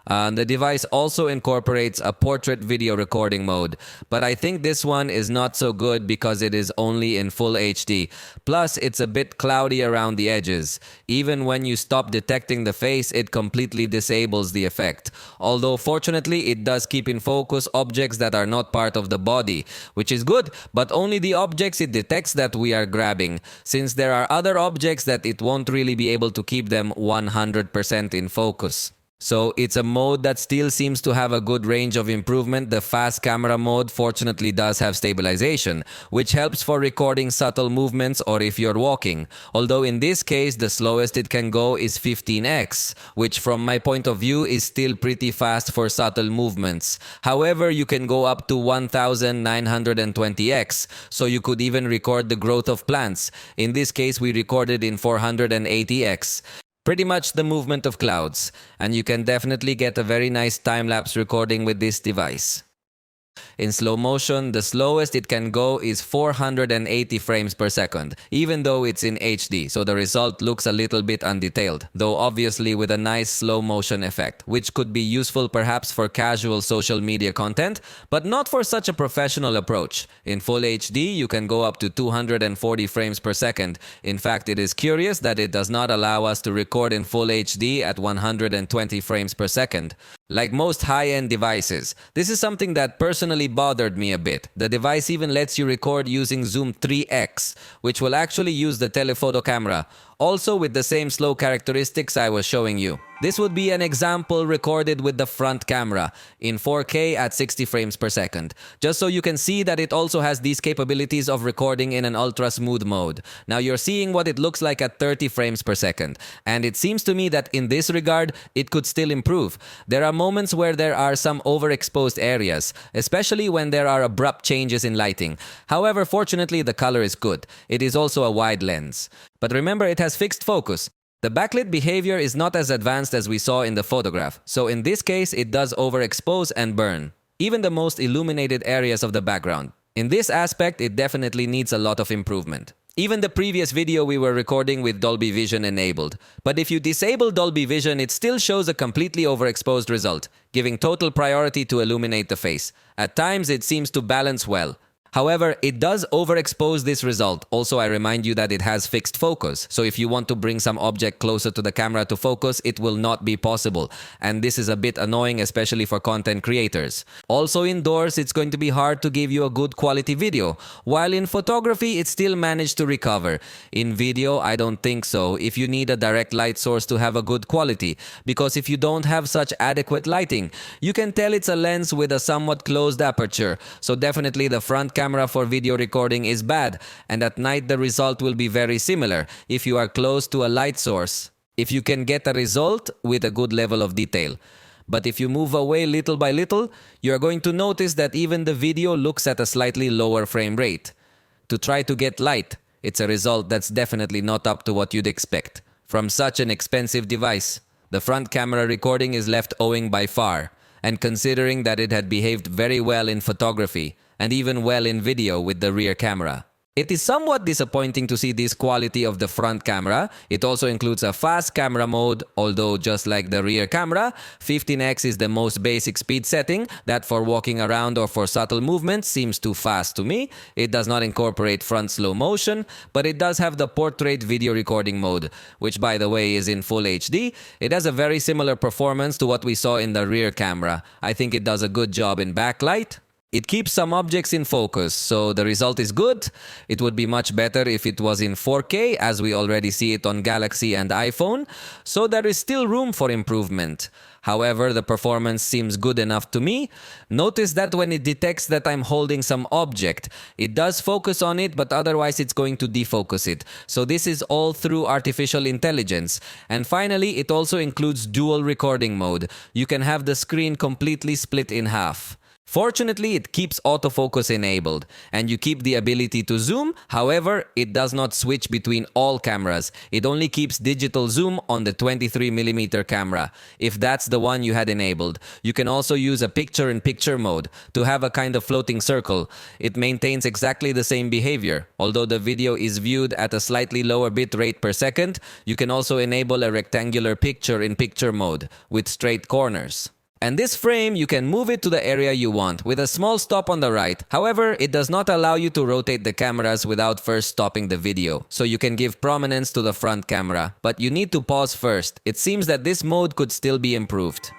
The device also incorporates a portrait video recording mode, but I think this one is not so good because it is only in full HD. Plus, it's a bit cloudy around the edges. Even when you stop detecting the face, it completely disables the effect. Although fortunately, it does keep in focus objects that are not part of the body, which is good, but only the objects it detects that we are grabbing, since there are other objects that it won't really be able to keep them 100% in focus. So it's a mode that still seems to have a good range of improvement. The fast camera mode fortunately does have stabilization, which helps for recording subtle movements or if you're walking. Although in this case, the slowest it can go is 15x, which from my point of view is still pretty fast for subtle movements. However, you can go up to 1920x, so you could even record the growth of plants. In this case, we recorded in 480x. Pretty much the movement of clouds, and you can definitely get a very nice time-lapse recording with this device. In slow motion, the slowest it can go is 480 frames per second, even though it's in HD, so the result looks a little bit undetailed, though obviously with a nice slow motion effect, which could be useful perhaps for casual social media content, but not for such a professional approach. In full HD, you can go up to 240 frames per second. In fact, it is curious that it does not allow us to record in full HD at 120 frames per second. Like most high-end devices, this is something that personally bothered me a bit. The device even lets you record using zoom 3x, which will actually use the telephoto camera, also with the same slow characteristics I was showing you. This would be an example recorded with the front camera in 4K at 60 frames per second, just so you can see that it also has these capabilities of recording in an ultra smooth mode. Now you're seeing what it looks like at 30 frames per second, and it seems to me that in this regard, it could still improve. There are moments where there are some overexposed areas, especially when there are abrupt changes in lighting. However, fortunately, the color is good. It is also a wide lens. But remember, it has fixed focus. The backlit behavior is not as advanced as we saw in the photograph, so in this case it does overexpose and burn, even the most illuminated areas of the background. In this aspect, it definitely needs a lot of improvement. Even the previous video we were recording with Dolby Vision enabled. But if you disable Dolby Vision, it still shows a completely overexposed result, giving total priority to illuminate the face. At times it seems to balance well. However, it does overexpose this result. Also, I remind you that it has fixed focus. So if you want to bring some object closer to the camera to focus, it will not be possible. And this is a bit annoying, especially for content creators. Also indoors, it's going to be hard to give you a good quality video. While in photography, it still managed to recover. In video, I don't think so, if you need a direct light source to have a good quality. Because if you don't have such adequate lighting, you can tell it's a lens with a somewhat closed aperture. So definitely the front camera for video recording is bad, and at night the result will be very similar if you are close to a light source, if you can get a result with a good level of detail. But if you move away little by little, you are going to notice that even the video looks at a slightly lower frame rate. To try to get light, it's a result that's definitely not up to what you'd expect from such an expensive device. The front camera recording is left owing by far. and considering that it had behaved very well in photography and even well in video with the rear camera. It is somewhat disappointing to see this quality of the front camera. It also includes a fast camera mode, although just like the rear camera, 15x is the most basic speed setting that for walking around or for subtle movements seems too fast to me. It does not incorporate front slow motion, but it does have the portrait video recording mode, which by the way is in full HD. It has a very similar performance to what we saw in the rear camera. I think it does a good job in backlight. It keeps some objects in focus, so the result is good. It would be much better if it was in 4K, as we already see it on Galaxy and iPhone, so there is still room for improvement. However, the performance seems good enough to me. Notice that when it detects that I'm holding some object, it does focus on it, but otherwise it's going to defocus it. So this is all through artificial intelligence. And finally, it also includes dual recording mode. You can have the screen completely split in half. Fortunately, it keeps autofocus enabled, and you keep the ability to zoom. However, it does not switch between all cameras. It only keeps digital zoom on the 23mm camera, if that's the one you had enabled. You can also use a picture-in-picture mode to have a kind of floating circle. It maintains exactly the same behavior. Although the video is viewed at a slightly lower bit rate per second, you can also enable a rectangular picture-in-picture mode with straight corners. And this frame, you can move it to the area you want with a small stop on the right. However, it does not allow you to rotate the cameras without first stopping the video. So you can give prominence to the front camera, but you need to pause first. It seems that this mode could still be improved.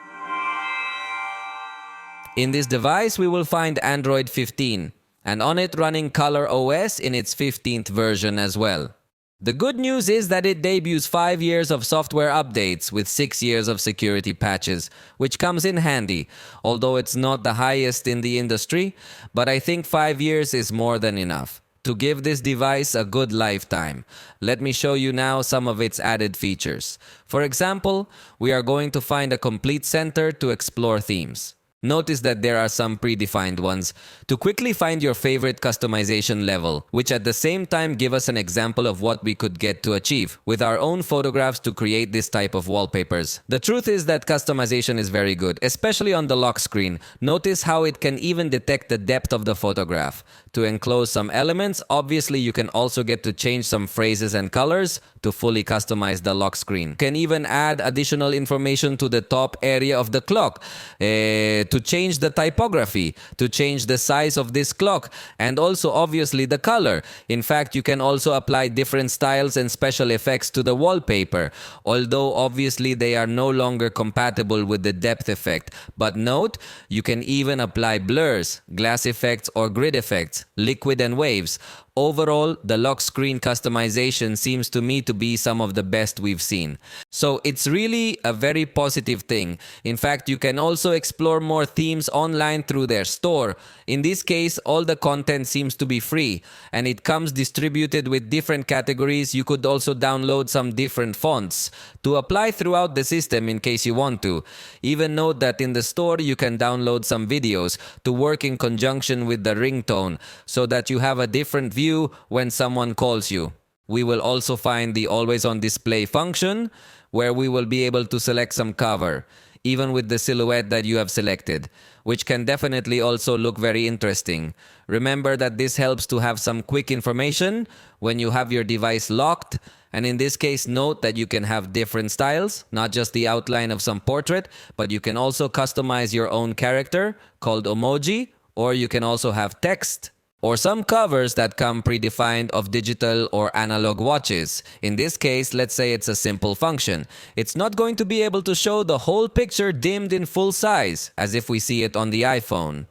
In this device, we will find Android 15, and on it running Color OS in its 15th version as well. The good news is that it debuts 5 years of software updates with 6 years of security patches, which comes in handy, although it's not the highest in the industry, but I think 5 years is more than enough to give this device a good lifetime. Let me show you now some of its added features. For example, we are going to find a complete center to explore themes. Notice that there are some predefined ones to quickly find your favorite customization level, which at the same time give us an example of what we could get to achieve with our own photographs to create this type of wallpapers. The truth is that customization is very good, especially on the lock screen. Notice how it can even detect the depth of the photograph. To enclose some elements, obviously you can also get to change some phrases and colors to fully customize the lock screen. You can even add additional information to the top area of the clock, to change the typography, to change the size of this clock, and also obviously the color. In fact, you can also apply different styles and special effects to the wallpaper, although obviously they are no longer compatible with the depth effect. But note, you can even apply blurs, glass effects or grid effects, liquid and waves. Overall, the lock screen customization seems to me to be some of the best we've seen. So it's really a very positive thing. In fact, you can also explore more themes online through their store. In this case, all the content seems to be free, and it comes distributed with different categories. You could also download some different fonts to apply throughout the system in case you want to. Even note that in the store, you can download some videos to work in conjunction with the ringtone so that you have a different view when someone calls you. We will also find the always on display function where we will be able to select some cover, even with the silhouette that you have selected, which can definitely also look very interesting. Remember that this helps to have some quick information when you have your device locked. And in this case, note that you can have different styles, not just the outline of some portrait, but you can also customize your own character called emoji, or you can also have text, or some covers that come predefined of digital or analog watches. In this case, let's say it's a simple function. It's not going to be able to show the whole picture dimmed in full size, as if we see it on the iPhone.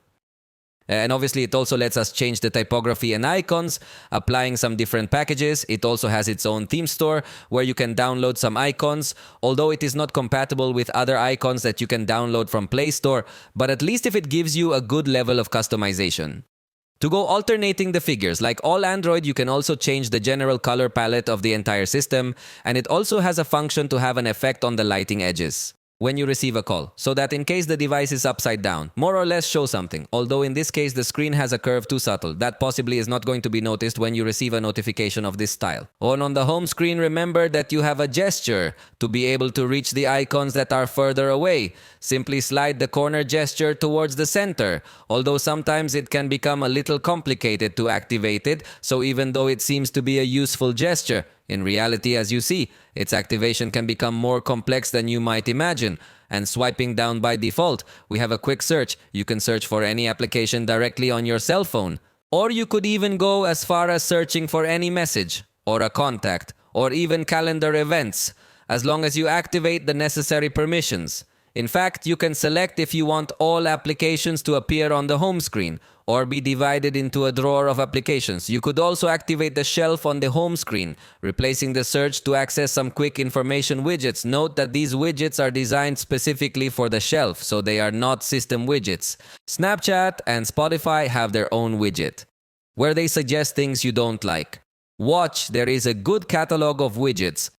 And obviously, it also lets us change the typography and icons, applying some different packages. It also has its own theme store where you can download some icons, although it is not compatible with other icons that you can download from Play Store, but at least if it gives you a good level of customization. To go alternating the figures, like all Android, you can also change the general color palette of the entire system, and it also has a function to have an effect on the lighting edges. when you receive a call, so that in case the device is upside down, more or less show something. Although in this case the screen has a curve too subtle, that possibly is not going to be noticed when you receive a notification of this style. On the home screen, remember that you have a gesture to be able to reach the icons that are further away. Simply slide the corner gesture towards the center, although sometimes it can become a little complicated to activate it, so even though it seems to be a useful gesture, in reality, as you see, its activation can become more complex than you might imagine. And swiping down by default, we have a quick search. You can search for any application directly on your cell phone. Or you could even go as far as searching for any message, or a contact, or even calendar events, as long as you activate the necessary permissions. In fact, you can select if you want all applications to appear on the home screen or be divided into a drawer of applications. You could also activate the shelf on the home screen, replacing the search to access some quick information widgets. Note that these widgets are designed specifically for the shelf, so they are not system widgets. Snapchat and Spotify have their own widget, where they suggest things you don't like. Watch, there is a good catalog of widgets.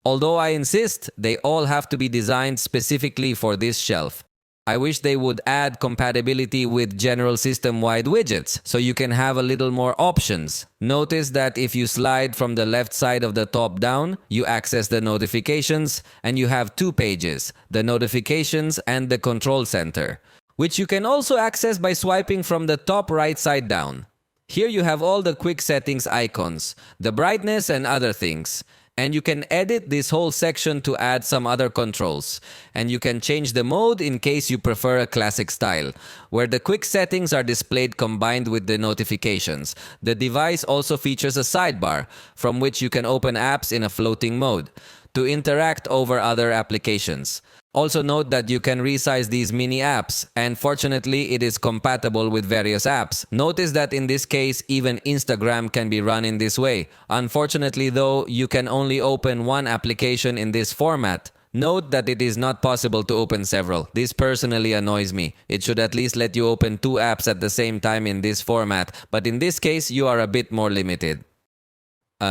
Although I insist, they all have to be designed specifically for this shelf. I wish they would add compatibility with general system-wide widgets, so you can have a little more options. Notice that if you slide from the left side of the top down, you access the notifications, and you have two pages, the notifications and the control center, which you can also access by swiping from the top right side down. Here you have all the quick settings icons, the brightness and other things. And you can edit this whole section to add some other controls. And you can change the mode in case you prefer a classic style, where the quick settings are displayed combined with the notifications. The device also features a sidebar, from which you can open apps in a floating mode to interact over other applications. Also note that you can resize these mini apps, and fortunately it is compatible with various apps. Notice that in this case, even Instagram can be run in this way. Unfortunately though, you can only open one application in this format. Note that it is not possible to open several. This personally annoys me. It should at least let you open two apps at the same time in this format, but in this case you are a bit more limited.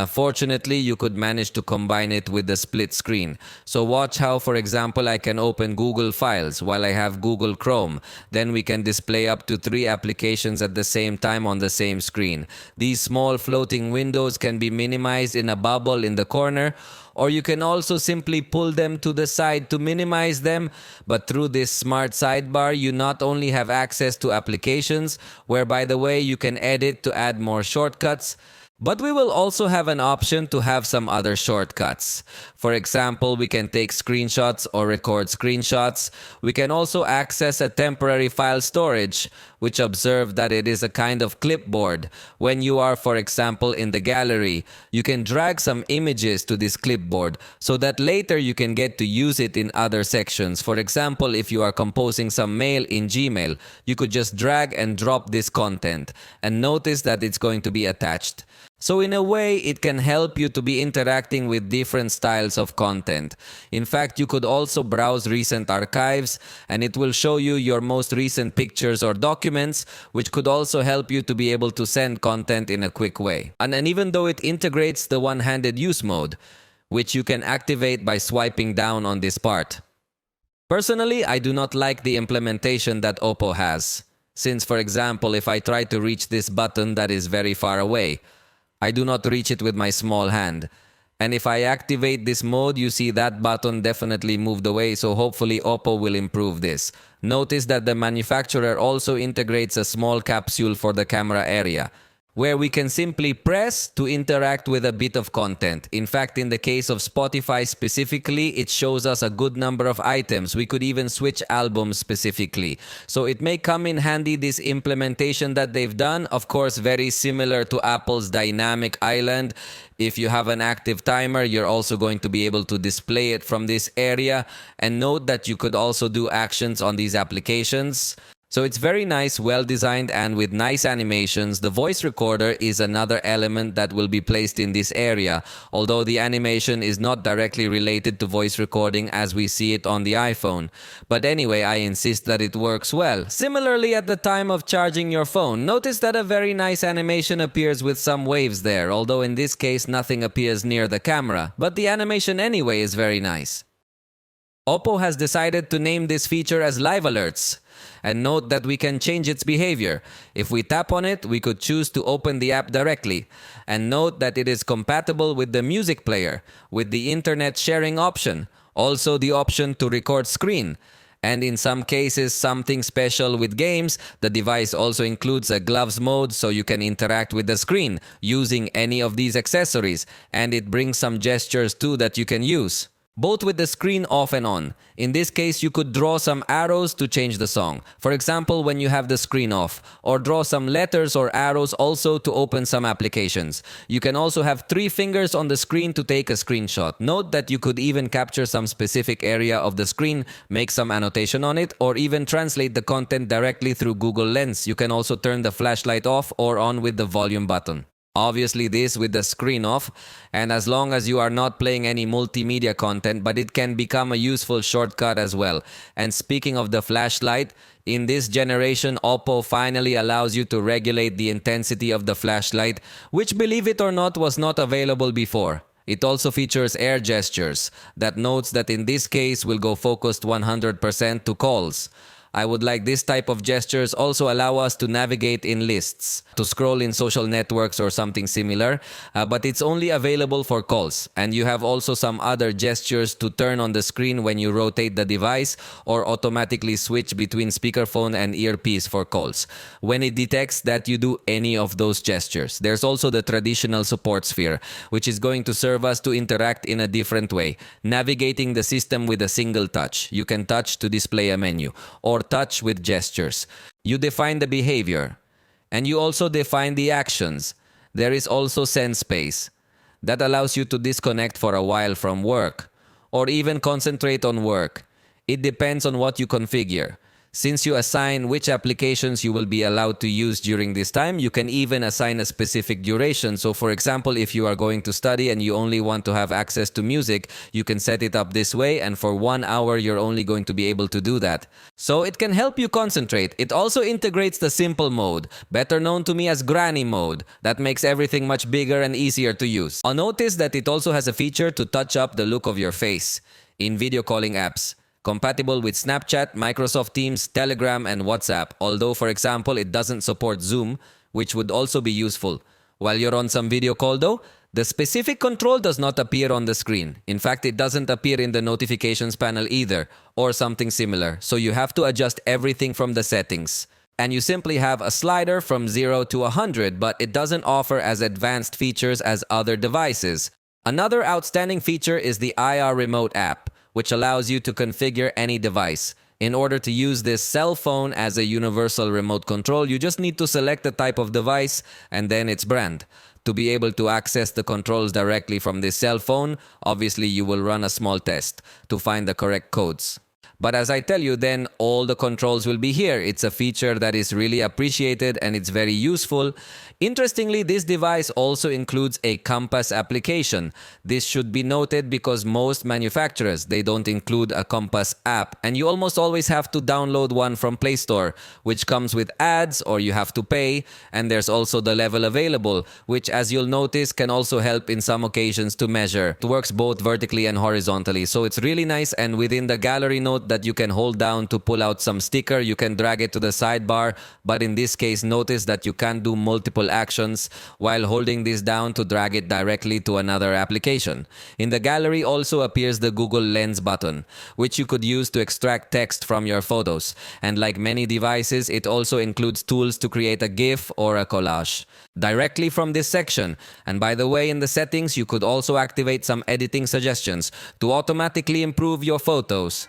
Fortunately, you could manage to combine it with the split screen. So watch how, for example, I can open Google Files while I have Google Chrome. Then we can display up to 3 applications at the same time on the same screen. These small floating windows can be minimized in a bubble in the corner, or you can also simply pull them to the side to minimize them. But through this smart sidebar, you not only have access to applications, where by the way you can edit to add more shortcuts, but we will also have an option to have some other shortcuts. For example, we can take screenshots or record screenshots. We can also access a temporary file storage, which observe that it is a kind of clipboard. When you are, for example, in the gallery, you can drag some images to this clipboard so that later you can get to use it in other sections. For example, if you are composing some mail in Gmail, you could just drag and drop this content and notice that it's going to be attached. So in a way, it can help you to be interacting with different styles of content. In fact, you could also browse recent archives, and it will show you your most recent pictures or documents, which could also help you to be able to send content in a quick way. And even though it integrates the one-handed use mode, which you can activate by swiping down on this part. Personally, I do not like the implementation that OPPO has. Since, for example, if I try to reach this button that is very far away, I do not reach it with my small hand. And if I activate this mode, you see that button definitely moved away, so hopefully OPPO will improve this. Notice that the manufacturer also integrates a small capsule for the camera area, where we can simply press to interact with a bit of content. In fact, in the case of Spotify specifically, it shows us a good number of items. We could even switch albums specifically. So it may come in handy, this implementation that they've done. Of course, very similar to Apple's dynamic island. If you have an active timer, you're also going to be able to display it from this area. And note that you could also do actions on these applications. So it's very nice, well designed, and with nice animations. The voice recorder is another element that will be placed in this area, although the animation is not directly related to voice recording as we see it on the iPhone. But anyway, I insist that it works well. Similarly, at the time of charging your phone, notice that a very nice animation appears with some waves there, although in this case nothing appears near the camera. But the animation anyway is very nice. OPPO has decided to name this feature as Live Alerts. And note that we can change its behavior. If we tap on it, we could choose to open the app directly. And note that it is compatible with the music player, with the internet sharing option, also the option to record screen. And in some cases, something special with games, the device also includes a gloves mode so you can interact with the screen using any of these accessories. And it brings some gestures too that you can use, both with the screen off and on. In this case, you could draw some arrows to change the song, for example when you have the screen off, or draw some letters or arrows also to open some applications. You can also have 3 fingers on the screen to take a screenshot. Note that you could even capture some specific area of the screen, make some annotation on it, or even translate the content directly through Google Lens. You can also turn the flashlight off or on with the volume button. Obviously this with the screen off, and as long as you are not playing any multimedia content, but it can become a useful shortcut as well. And speaking of the flashlight, in this generation, OPPO finally allows you to regulate the intensity of the flashlight, which, believe it or not, was not available before. It also features air gestures that notes that in this case will go focused 100% to calls. I would like this type of gestures also allow us to navigate in lists, to scroll in social networks or something similar, but it's only available for calls. And you have also some other gestures to turn on the screen when you rotate the device or automatically switch between speakerphone and earpiece for calls, when it detects that you do any of those gestures. There's also the traditional support sphere, which is going to serve us to interact in a different way, navigating the system with a single touch. You can touch to display a menu, or touch with gestures. You define the behavior, and you also define the actions. There is also send space that allows you to disconnect for a while from work or even concentrate on work. It depends on what you configure. Since you assign which applications you will be allowed to use during this time, you can even assign a specific duration. So for example, if you are going to study and you only want to have access to music, you can set it up this way, and for 1 hour you're only going to be able to do that. So it can help you concentrate. It also integrates the simple mode, better known to me as granny mode, that makes everything much bigger and easier to use. I'll notice that it also has a feature to touch up the look of your face in video calling apps. Compatible with Snapchat, Microsoft Teams, Telegram, and WhatsApp. Although, for example, it doesn't support Zoom, which would also be useful. While you're on some video call though, the specific control does not appear on the screen. In fact, it doesn't appear in the notifications panel either, or something similar. So you have to adjust everything from the settings. And you simply have a slider from 0 to 100, but it doesn't offer as advanced features as other devices. Another outstanding feature is the IR Remote app, which allows you to configure any device. In order to use this cell phone as a universal remote control, you just need to select the type of device and then its brand. To be able to access the controls directly from this cell phone, obviously you will run a small test to find the correct codes. But as I tell you, then all the controls will be here. It's a feature that is really appreciated and it's very useful. Interestingly, this device also includes a compass application. This should be noted because most manufacturers, they don't include a compass app, and you almost always have to download one from Play Store, which comes with ads or you have to pay, and there's also the level available, which as you'll notice can also help in some occasions to measure. It works both vertically and horizontally, so it's really nice. And within the gallery, note that you can hold down to pull out some sticker, you can drag it to the sidebar, but in this case notice that you can't do multiple actions while holding this down to drag it directly to another application. In the gallery also appears the Google Lens button, which you could use to extract text from your photos. And like many devices, it also includes tools to create a GIF or a collage directly from this section. And by the way, in the settings, you could also activate some editing suggestions to automatically improve your photos.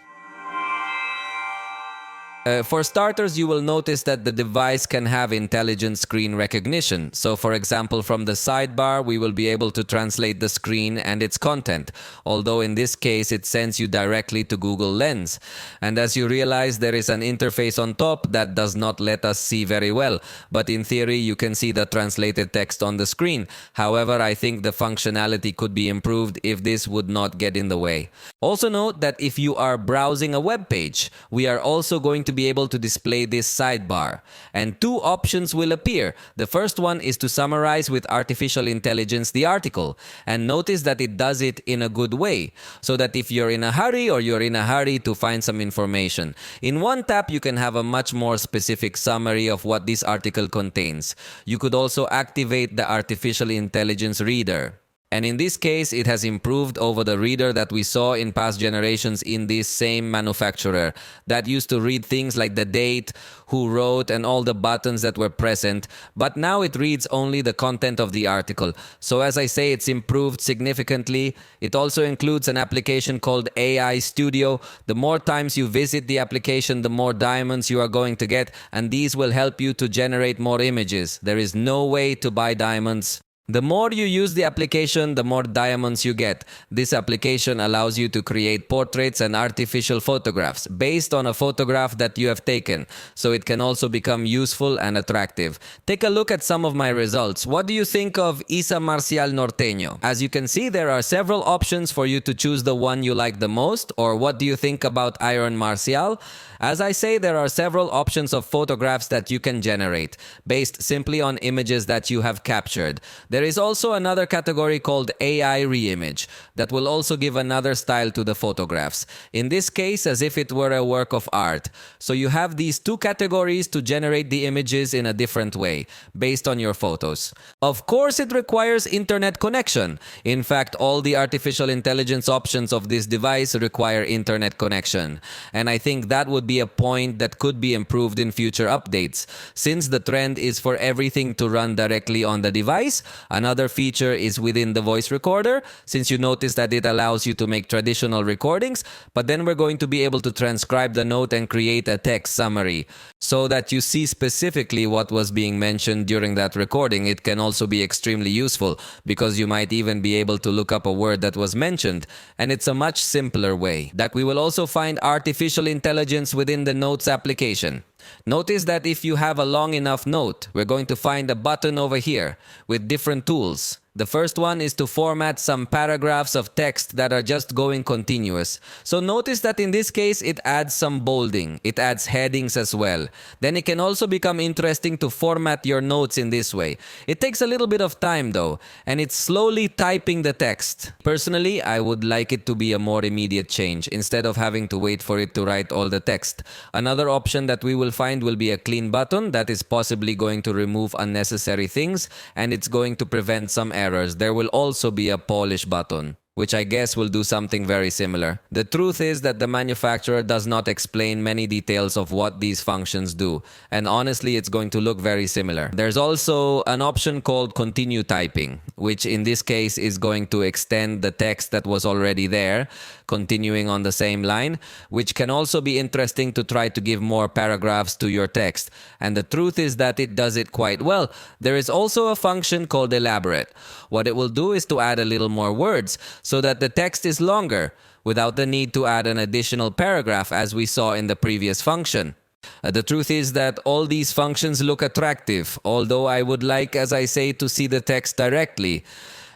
For starters, you will notice that the device can have intelligent screen recognition. So for example, from the sidebar, we will be able to translate the screen and its content. Although in this case, it sends you directly to Google Lens. And as you realize, there is an interface on top that does not let us see very well. But in theory, you can see the translated text on the screen. However, I think the functionality could be improved if this would not get in the way. Also note that if you are browsing a web page, we are also going to be able to display this sidebar. And two options will appear. The first one is to summarize with artificial intelligence the article. And notice that it does it in a good way, so that if you're in a hurry or you're in a hurry to find some information, in one tap you can have a much more specific summary of what this article contains. You could also activate the artificial intelligence reader. And in this case, it has improved over the reader that we saw in past generations in this same manufacturer that used to read things like the date, who wrote, and all the buttons that were present. But now it reads only the content of the article. So as I say, it's improved significantly. It also includes an application called AI Studio. The more times you visit the application, the more diamonds you are going to get. And these will help you to generate more images. There is no way to buy diamonds. The more you use the application, the more diamonds you get. This application allows you to create portraits and artificial photographs based on a photograph that you have taken, so it can also become useful and attractive. Take a look at some of my results. What do you think of Isa Marcial Norteño? As you can see, there are several options for you to choose the one you like the most. Or what do you think about Iron Marcial? As I say, there are several options of photographs that you can generate based simply on images that you have captured. There is also another category called AI Reimage that will also give another style to the photographs. In this case, as if it were a work of art. So you have these two categories to generate the images in a different way based on your photos. Of course, it requires internet connection. In fact, all the artificial intelligence options of this device require internet connection. And I think that would be a point that could be improved in future updates. Since the trend is for everything to run directly on the device, another feature is within the voice recorder, since you notice that it allows you to make traditional recordings, but then we're going to be able to transcribe the note and create a text summary so that you see specifically what was being mentioned during that recording. It can also be extremely useful because you might even be able to look up a word that was mentioned, and it's a much simpler way. That we will also find artificial intelligence within the Notes application. Notice that if you have a long enough note, we're going to find a button over here with different tools. The first one is to format some paragraphs of text that are just going continuous. So notice that in this case, it adds some bolding. It adds headings as well. Then it can also become interesting to format your notes in this way. It takes a little bit of time though, and it's slowly typing the text. Personally, I would like it to be a more immediate change instead of having to wait for it to write all the text. Another option that we will find will be a clean button that is possibly going to remove unnecessary things, and it's going to prevent some errors. There will also be a polish button, which I guess will do something very similar. The truth is that the manufacturer does not explain many details of what these functions do, and honestly, it's going to look very similar. There's also an option called continue typing, which in this case is going to extend the text that was already there, continuing on the same line, which can also be interesting to try to give more paragraphs to your text. And the truth is that it does it quite well. There is also a function called elaborate. What it will do is to add a little more words so that the text is longer without the need to add an additional paragraph as we saw in the previous function. The truth is that all these functions look attractive, although I would like, as I say, to see the text directly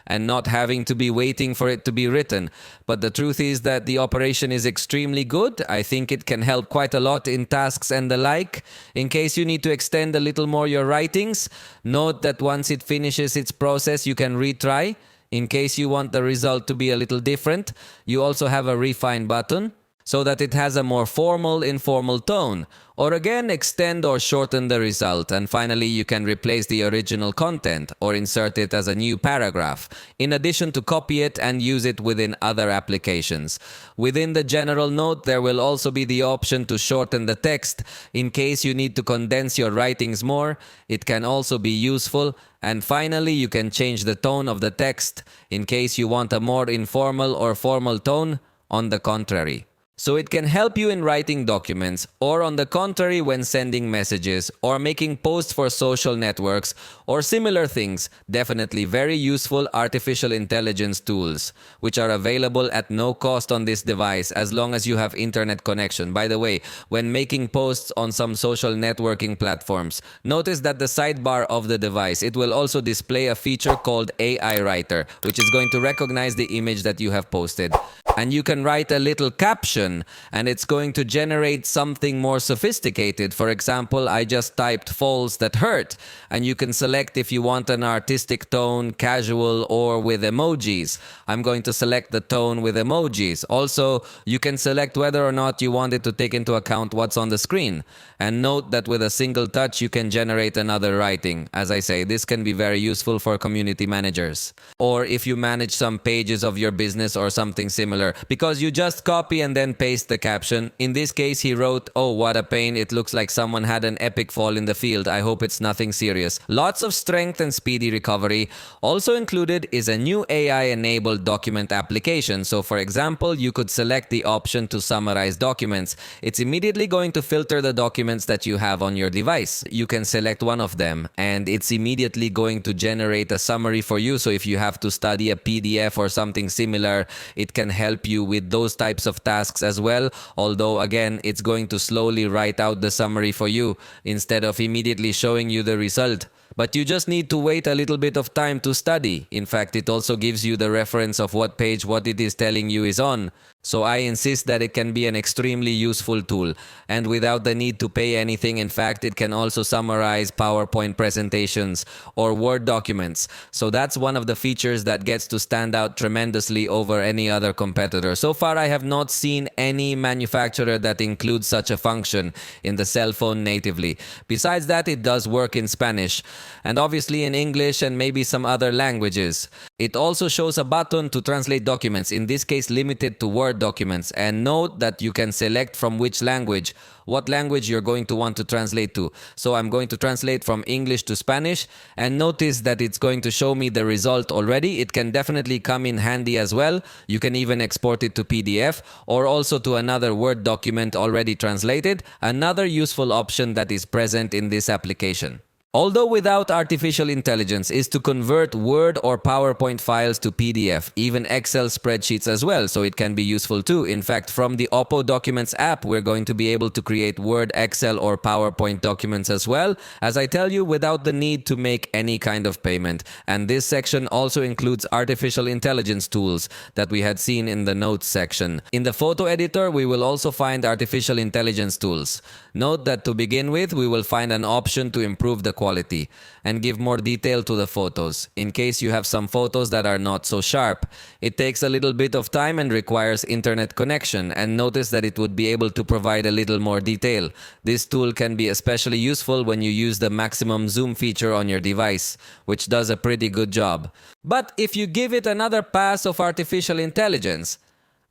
and not having to be waiting for it to be written. But the truth is that the operation is extremely good. I think it can help quite a lot in tasks and the like. In case you need to extend a little more your writings, note that once it finishes its process, you can retry. In case you want the result to be a little different, you also have a refine button so that it has a more formal, informal tone. Or again, extend or shorten the result. And finally, you can replace the original content or insert it as a new paragraph, in addition to copy it and use it within other applications. Within the general note, there will also be the option to shorten the text. In case you need to condense your writings more, it can also be useful. And finally, you can change the tone of the text in case you want a more informal or formal tone, on the contrary. So it can help you in writing documents, or on the contrary when sending messages, or making posts for social networks, or similar things. Definitely very useful artificial intelligence tools, which are available at no cost on this device as long as you have internet connection. By the way, when making posts on some social networking platforms, notice that the sidebar of the device, it will also display a feature called AI Writer, which is going to recognize the image that you have posted. And you can write a little caption and it's going to generate something more sophisticated. For example, I just typed "falls that hurt," and you can select if you want an artistic tone, casual, or with emojis. I'm going to select the tone with emojis. Also, you can select whether or not you want it to take into account what's on the screen. And note that with a single touch, you can generate another writing. As I say, this can be very useful for community managers. Or if you manage some pages of your business or something similar, because you just copy and then paste the caption. In this case, he wrote, "Oh, what a pain. It looks like someone had an epic fall in the field. I hope it's nothing serious." Lots of strength and speedy recovery. Also included is a new AI-enabled document application. So for example, you could select the option to summarize documents. It's immediately going to filter the documents that you have on your device. You can select one of them and it's immediately going to generate a summary for you. So if you have to study a PDF or something similar, it can help you with those types of tasks as well. Although again, it's going to slowly write out the summary for you instead of immediately showing you the result. But you just need to wait a little bit of time to study. In fact, it also gives you the reference of what page what it is telling you is on. So I insist that it can be an extremely useful tool. And without the need to pay anything, in fact, it can also summarize PowerPoint presentations or Word documents. So that's one of the features that gets to stand out tremendously over any other competitor. So far, I have not seen any manufacturer that includes such a function in the cell phone natively. Besides that, it does work in Spanish and obviously in English and maybe some other languages. It also shows a button to translate documents, in this case limited to Word documents, and note that you can select from which language, what language you're going to want to translate to. So I'm going to translate from English to Spanish, and notice that it's going to show me the result already. It can definitely come in handy as well. You can even export it to PDF or also to another Word document already translated, another useful option that is present in this application. Although without artificial intelligence is to convert Word or PowerPoint files to PDF, even Excel spreadsheets as well, so it can be useful too. In fact, from the OPPO Documents app, we're going to be able to create Word, Excel, or PowerPoint documents as well, as I tell you, without the need to make any kind of payment. And this section also includes artificial intelligence tools that we had seen in the notes section. In the photo editor, we will also find artificial intelligence tools. Note that to begin with, we will find an option to improve the quality and give more detail to the photos. In case you have some photos that are not so sharp, it takes a little bit of time and requires internet connection, and notice that it would be able to provide a little more detail. This tool can be especially useful when you use the maximum zoom feature on your device, which does a pretty good job. But if you give it another pass of artificial intelligence,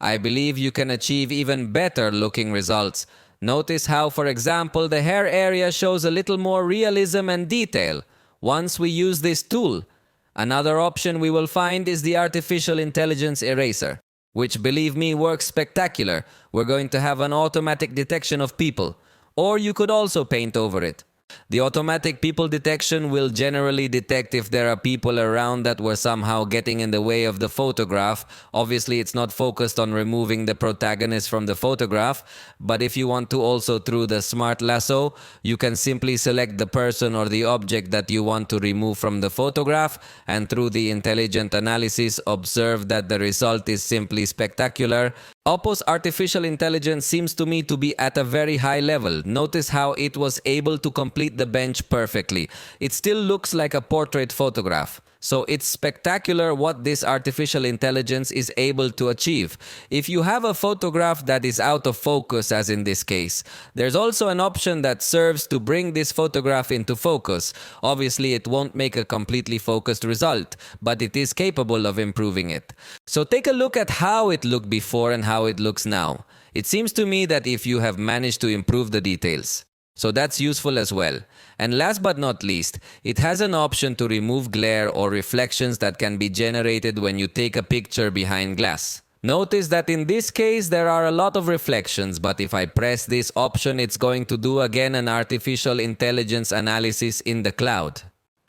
I believe you can achieve even better looking results. Notice how, for example, the hair area shows a little more realism and detail once we use this tool. Another option we will find is the artificial intelligence eraser, which, believe me, works spectacular. We're going to have an automatic detection of people, or you could also paint over it. The automatic people detection will generally detect if there are people around that were somehow getting in the way of the photograph. Obviously, it's not focused on removing the protagonist from the photograph, but if you want to also through the smart lasso, you can simply select the person or the object that you want to remove from the photograph, and through the intelligent analysis, observe that the result is simply spectacular. OPPO's artificial intelligence seems to me to be at a very high level. Notice how it was able to complete the bench perfectly. It still looks like a portrait photograph. So it's spectacular what this artificial intelligence is able to achieve. If you have a photograph that is out of focus, as in this case, there's also an option that serves to bring this photograph into focus. Obviously, it won't make a completely focused result, but it is capable of improving it. So take a look at how it looked before and how it looks now. It seems to me that if you have managed to improve the details, so that's useful as well. And last but not least, it has an option to remove glare or reflections that can be generated when you take a picture behind glass. Notice that in this case, there are a lot of reflections, but if I press this option, it's going to do again an artificial intelligence analysis in the cloud.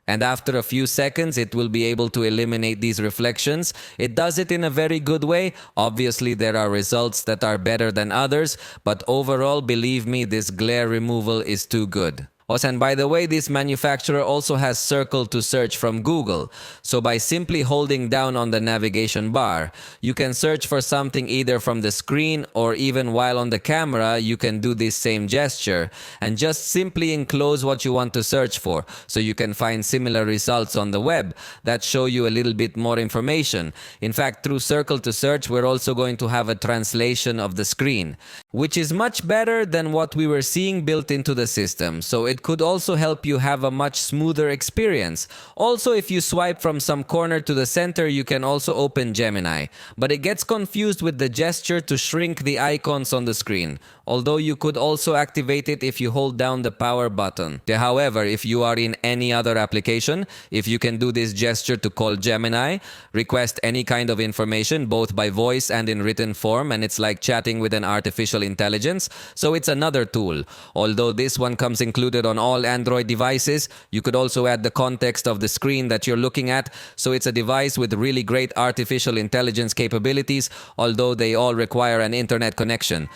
And after a few seconds, it will be able to eliminate these reflections. It does it in a very good way. Obviously, there are results that are better than others, but overall, believe me, this glare removal is too good. Oh, and by the way, this manufacturer also has Circle to Search from Google. So by simply holding down on the navigation bar, you can search for something either from the screen or even while on the camera, you can do this same gesture and just simply enclose what you want to search for. So you can find similar results on the web that show you a little bit more information. In fact, through Circle to Search, we're also going to have a translation of the screen, which is much better than what we were seeing built into the system. So it could also help you have a much smoother experience. Also, if you swipe from some corner to the center, you can also open Gemini, but it gets confused with the gesture to shrink the icons on the screen, although you could also activate it if you hold down the power button. However, if you are in any other application, if you can do this gesture to call Gemini, request any kind of information, both by voice and in written form, and it's like chatting with an artificial intelligence, so it's another tool. Although this one comes included on all Android devices, you could also add the context of the screen that you're looking at, so it's a device with really great artificial intelligence capabilities, although they all require an internet connection.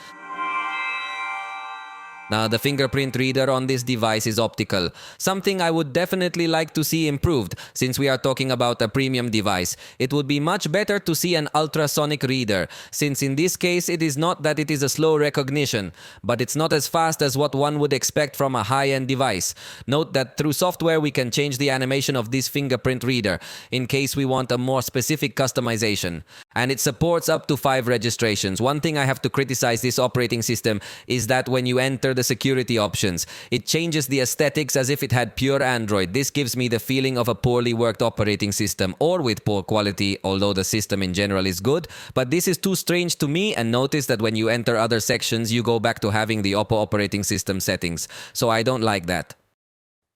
Now, the fingerprint reader on this device is optical, something I would definitely like to see improved since we are talking about a premium device. It would be much better to see an ultrasonic reader, since in this case it is not that it is a slow recognition, but it's not as fast as what one would expect from a high-end device. Note that through software we can change the animation of this fingerprint reader in case we want a more specific customization. And it supports up to 5 registrations. One thing I have to criticize this operating system is that when you enter the security options, it changes the aesthetics as if it had pure Android. This gives me the feeling of a poorly worked operating system or with poor quality, although the system in general is good. But this is too strange to me, and notice that when you enter other sections, you go back to having the OPPO operating system settings. So I don't like that.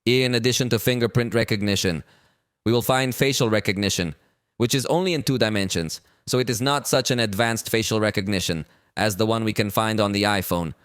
In addition to fingerprint recognition, we will find facial recognition, which is only in 2 dimensions. So it is not such an advanced facial recognition as the one we can find on the iPhone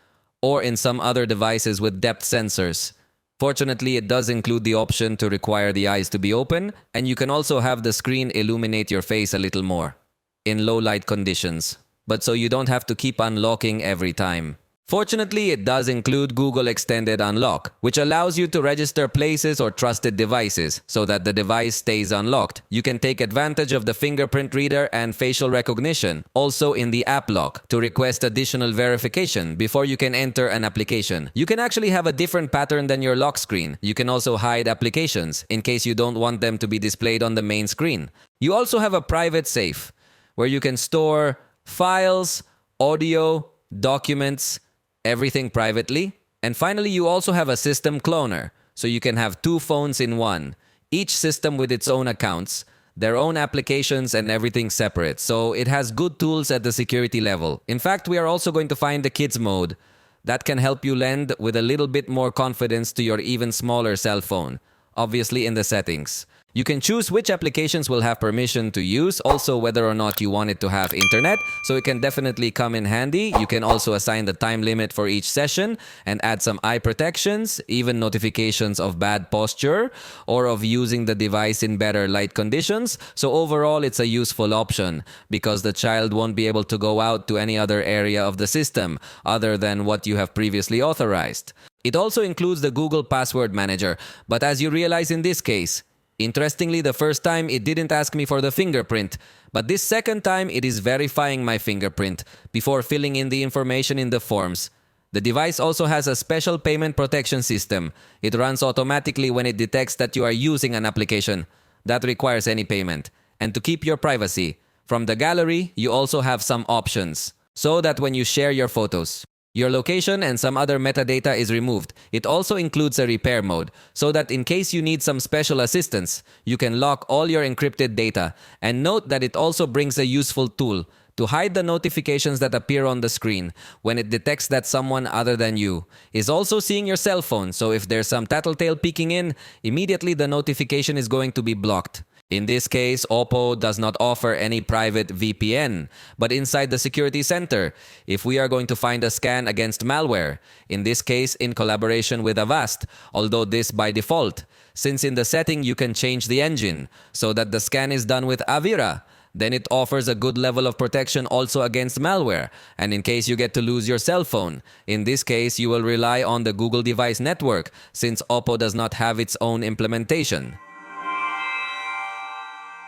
or in some other devices with depth sensors. Fortunately, it does include the option to require the eyes to be open, and you can also have the screen illuminate your face a little more in low light conditions, but so you don't have to keep unlocking every time. Fortunately, it does include Google Extended Unlock, which allows you to register places or trusted devices so that the device stays unlocked. You can take advantage of the fingerprint reader and facial recognition, also in the app lock, to request additional verification before you can enter an application. You can actually have a different pattern than your lock screen. You can also hide applications in case you don't want them to be displayed on the main screen. You also have a private safe where you can store files, audio, documents, everything privately. And finally, you also have a system cloner, so you can have 2 phones in one, each system with its own accounts, their own applications, and everything separate. So it has good tools at the security level. In fact, we are also going to find the kids mode that can help you lend with a little bit more confidence to your even smaller cell phone, obviously in the settings. You can choose which applications will have permission to use, also whether or not you want it to have internet, so it can definitely come in handy. You can also assign the time limit for each session and add some eye protections, even notifications of bad posture or of using the device in better light conditions. So overall, it's a useful option because the child won't be able to go out to any other area of the system other than what you have previously authorized. It also includes the Google Password Manager, but as you realize in this case, interestingly, the first time it didn't ask me for the fingerprint, but this second time it is verifying my fingerprint before filling in the information in the forms. The device also has a special payment protection system. It runs automatically when it detects that you are using an application that requires any payment. And to keep your privacy, from the gallery, you also have some options so that when you share your photos, your location and some other metadata is removed. It also includes a repair mode, so that in case you need some special assistance, you can lock all your encrypted data. And note that it also brings a useful tool to hide the notifications that appear on the screen when it detects that someone other than you is also seeing your cell phone. So if there's some tattletale peeking in, immediately the notification is going to be blocked. In this case, OPPO does not offer any private VPN, but inside the security center, if we are going to find a scan against malware, in this case in collaboration with Avast, although this by default, since in the setting you can change the engine so that the scan is done with Avira, Then it offers a good level of protection also against malware, and in case you get to lose your cell phone. In this case, you will rely on the Google device network, since OPPO does not have its own implementation.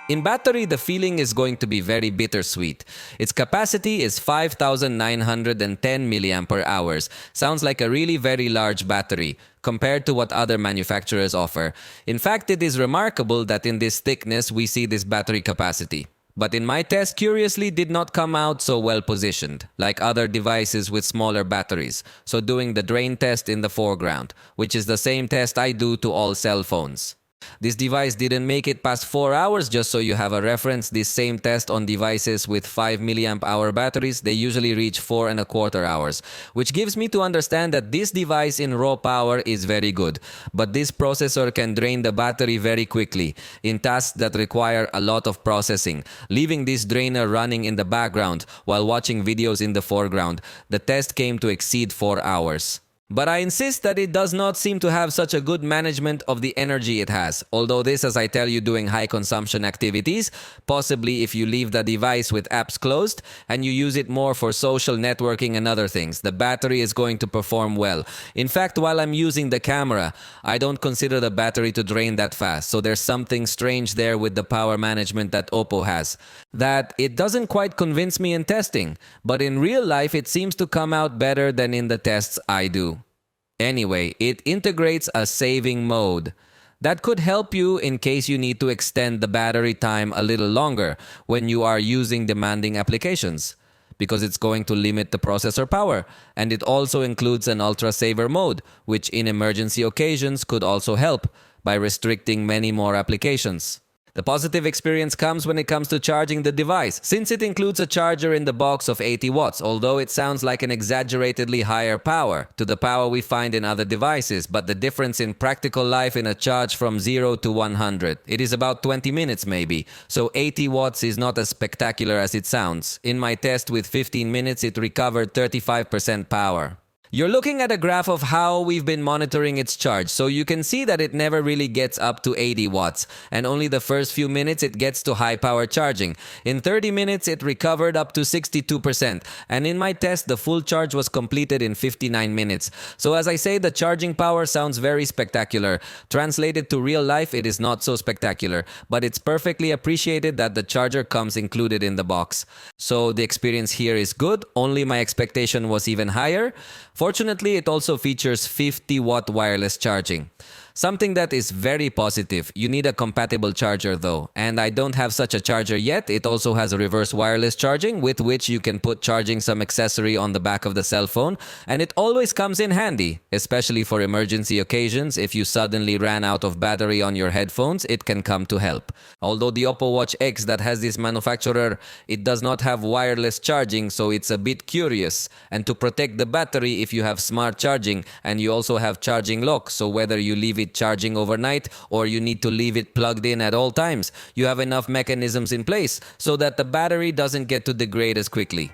In battery, the feeling is going to be very bittersweet. Its capacity is 5,910 mAh. Sounds like a really very large battery compared to what other manufacturers offer. In fact, it is remarkable that in this thickness we see this battery capacity. But in my test, curiously, did not come out so well positioned, like other devices with smaller batteries. So doing the drain test in the foreground, which is the same test I do to all cell phones. This device didn't make it past 4 hours. Just so you have a reference, this same test on devices with 5 mAh batteries, they usually reach 4.25 hours, which gives me to understand that this device in raw power is very good. But this processor can drain the battery very quickly in tasks that require a lot of processing, leaving this drainer running in the background while watching videos in the foreground. The test came to exceed 4 hours. But I insist that it does not seem to have such a good management of the energy it has. Although this, as I tell you, doing high consumption activities, possibly if you leave the device with apps closed and you use it more for social networking and other things, the battery is going to perform well. In fact, while I'm using the camera, I don't consider the battery to drain that fast. So there's something strange there with the power management that OPPO has, that it doesn't quite convince me in testing. But in real life, it seems to come out better than in the tests I do. Anyway, it integrates a saving mode that could help you in case you need to extend the battery time a little longer when you are using demanding applications, because it's going to limit the processor power. And it also includes an ultra saver mode, which in emergency occasions could also help by restricting many more applications. The positive experience comes when it comes to charging the device, since it includes a charger in the box of 80 watts, although it sounds like an exaggeratedly higher power to the power we find in other devices. But the difference in practical life in a charge from 0 to 100, it is about 20 minutes maybe, so 80 watts is not as spectacular as it sounds. In my test with 15 minutes, it recovered 35% power. You're looking at a graph of how we've been monitoring its charge, so you can see that it never really gets up to 80 watts, and only the first few minutes it gets to high power charging. In 30 minutes it recovered up to 62%, and in my test the full charge was completed in 59 minutes. So as I say, the charging power sounds very spectacular. Translated to real life, it is not so spectacular, but it's perfectly appreciated that the charger comes included in the box. So the experience here is good, only my expectation was even higher. Fortunately, it also features 50-watt wireless charging. Something that is very positive. You need a compatible charger though, and I don't have such a charger yet. It also has a reverse wireless charging with which you can put charging some accessory on the back of the cell phone, and it always comes in handy, especially for emergency occasions. If you suddenly ran out of battery on your headphones, it can come to help. Although the OPPO Watch X that has this manufacturer, it does not have wireless charging, so it's a bit curious. And to protect the battery, if you have smart charging, and you also have charging lock, so whether you leave it charging overnight or you need to leave it plugged in at all times, you have enough mechanisms in place so that the battery doesn't get to degrade as quickly.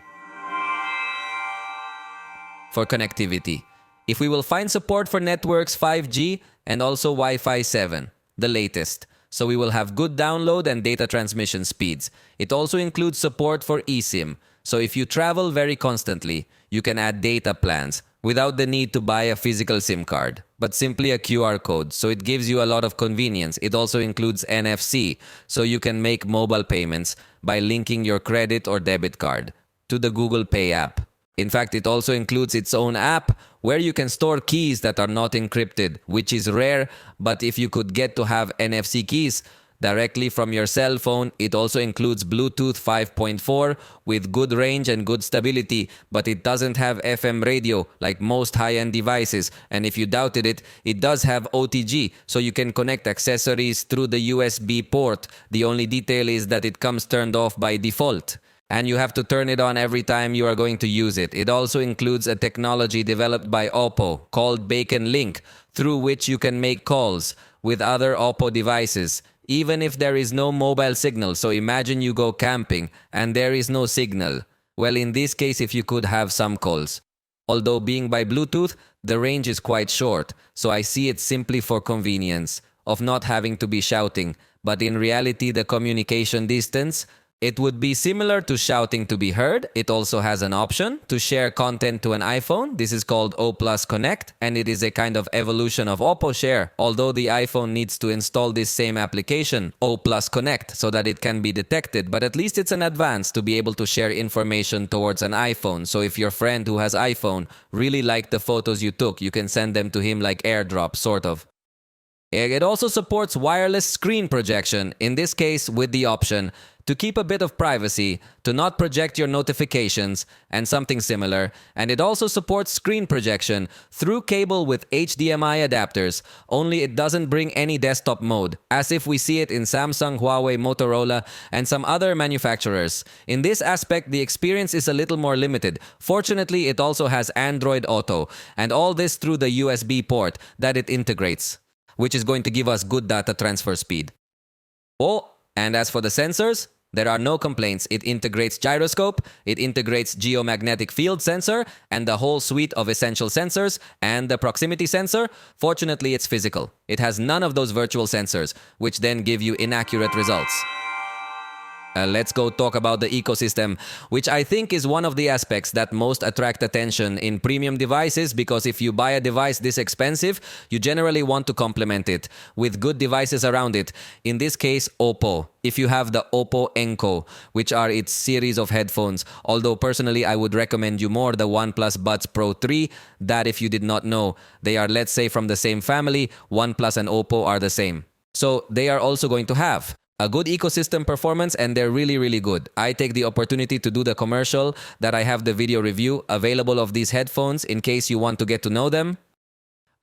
For connectivity, if we will find support for networks 5G and also Wi-Fi 7, the latest, so we will have good download and data transmission speeds. It also includes support for eSIM, so if you travel very constantly, you can add data plans without the need to buy a physical SIM card, but simply a QR code, so it gives you a lot of convenience. It also includes NFC, so you can make mobile payments by linking your credit or debit card to the Google Pay app. In fact, it also includes its own app where you can store keys that are not encrypted, which is rare, but if you could get to have NFC keys directly from your cell phone. It also includes Bluetooth 5.4 with good range and good stability, but it doesn't have FM radio like most high-end devices. And if you doubted it, it does have OTG, so you can connect accessories through the USB port. The only detail is that it comes turned off by default, and you have to turn it on every time you are going to use it. It also includes a technology developed by OPPO called Beacon Link, through which you can make calls with other OPPO devices, even if there is no mobile signal. So imagine you go camping and there is no signal. Well, in this case, if you could have some calls. Although being by Bluetooth, the range is quite short, so I see it simply for convenience of not having to be shouting. But in reality, the communication distance It would be similar to shouting to be heard. It also has an option to share content to an iPhone. This is called O Plus Connect, and it is a kind of evolution of OPPO Share, although the iPhone needs to install this same application, O Plus Connect, so that it can be detected, but at least it's an advance to be able to share information towards an iPhone. So if your friend who has iPhone really liked the photos you took, you can send them to him like AirDrop, sort of. It also supports wireless screen projection, in this case with the option to keep a bit of privacy, to not project your notifications, and something similar. And it also supports screen projection through cable with HDMI adapters, only it doesn't bring any desktop mode, as if we see it in Samsung, Huawei, Motorola, and some other manufacturers. In this aspect, the experience is a little more limited. Fortunately, it also has Android Auto, and all this through the USB port that it integrates, which is going to give us good data transfer speed. Oh, and as for the sensors, there are no complaints. It integrates gyroscope, it integrates geomagnetic field sensor, and the whole suite of essential sensors, and the proximity sensor. Fortunately, it's physical. It has none of those virtual sensors, which then give you inaccurate results. Let's go talk about the ecosystem, which I think is one of the aspects that most attract attention in premium devices, because if you buy a device this expensive, you generally want to complement it with good devices around it. In this case, OPPO. If you have the OPPO Enco, which are its series of headphones, although personally I would recommend you more the OnePlus Buds Pro 3, that if you did not know, they are, let's say, from the same family. OnePlus and OPPO are the same. So they are also going to have a good ecosystem performance, and they're really, really good. I take the opportunity to do the commercial that I have the video review available of these headphones in case you want to get to know them.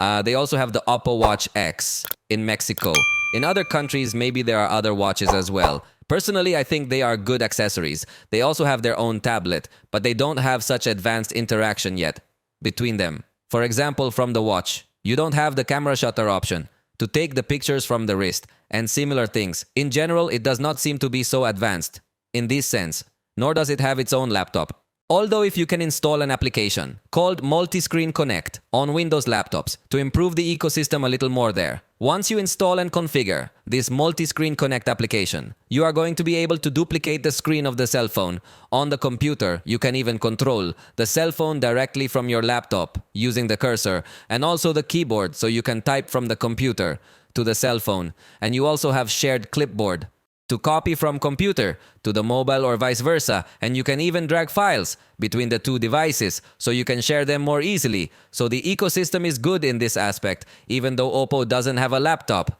They also have the OPPO Watch X in Mexico. In other countries, maybe there are other watches as well. Personally, I think they are good accessories. They also have their own tablet, but they don't have such advanced interaction yet between them. For example, from the watch, you don't have the camera shutter option to take the pictures from the wrist, and similar things. In general, it does not seem to be so advanced in this sense, nor does it have its own laptop. Although if you can install an application called Multi-Screen Connect on Windows laptops to improve the ecosystem a little more there. Once you install and configure this Multi-Screen Connect application, you are going to be able to duplicate the screen of the cell phone on the computer. You can even control the cell phone directly from your laptop using the cursor, and also the keyboard, so you can type from the computer to the cell phone. And you also have shared clipboard to copy from computer to the mobile or vice versa, and you can even drag files between the two devices so you can share them more easily. So the ecosystem is good in this aspect, even though OPPO doesn't have a laptop.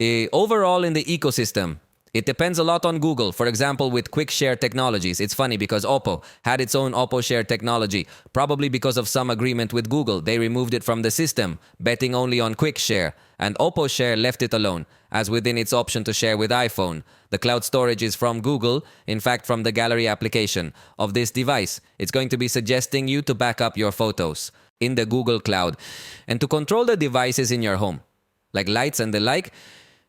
Overall in the ecosystem, it depends a lot on Google. For example, with quick share technologies. It's funny because OPPO had its own OPPO Share technology. Probably because of some agreement with Google, they removed it from the system, betting only on quick share. And OPPO Share left it alone, as within its option to share with iPhone. The cloud storage is from Google, in fact from the gallery application of this device. It's going to be suggesting you to back up your photos in the Google Cloud. And to control the devices in your home, like lights and the like,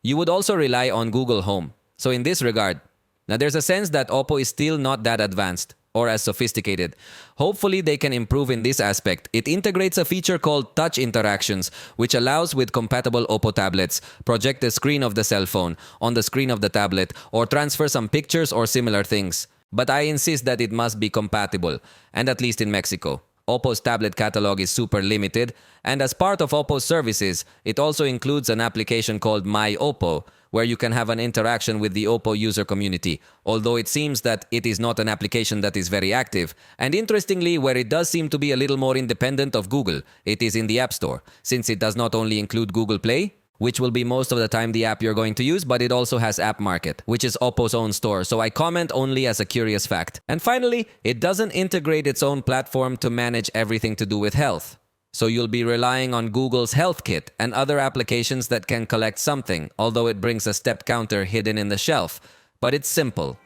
you would also rely on Google Home. So in this regard, now there's a sense that OPPO is still not that advanced or as sophisticated. Hopefully they can improve in this aspect. It integrates a feature called touch interactions, which allows with compatible OPPO tablets, project the screen of the cell phone on the screen of the tablet, or transfer some pictures or similar things. But I insist that it must be compatible, and at least in Mexico. OPPO's tablet catalog is super limited, and as part of OPPO's services, it also includes an application called My OPPO, where you can have an interaction with the OPPO user community, although it seems that it is not an application that is very active. And interestingly, where it does seem to be a little more independent of Google, it is in the App Store, since it does not only include Google Play, which will be most of the time the app you're going to use, but it also has App Market, which is OPPO's own store, so I comment only as a curious fact. And finally, it doesn't integrate its own platform to manage everything to do with health. So you'll be relying on Google's Health Kit and other applications that can collect something, although it brings a step counter hidden in the shelf. But it's simple.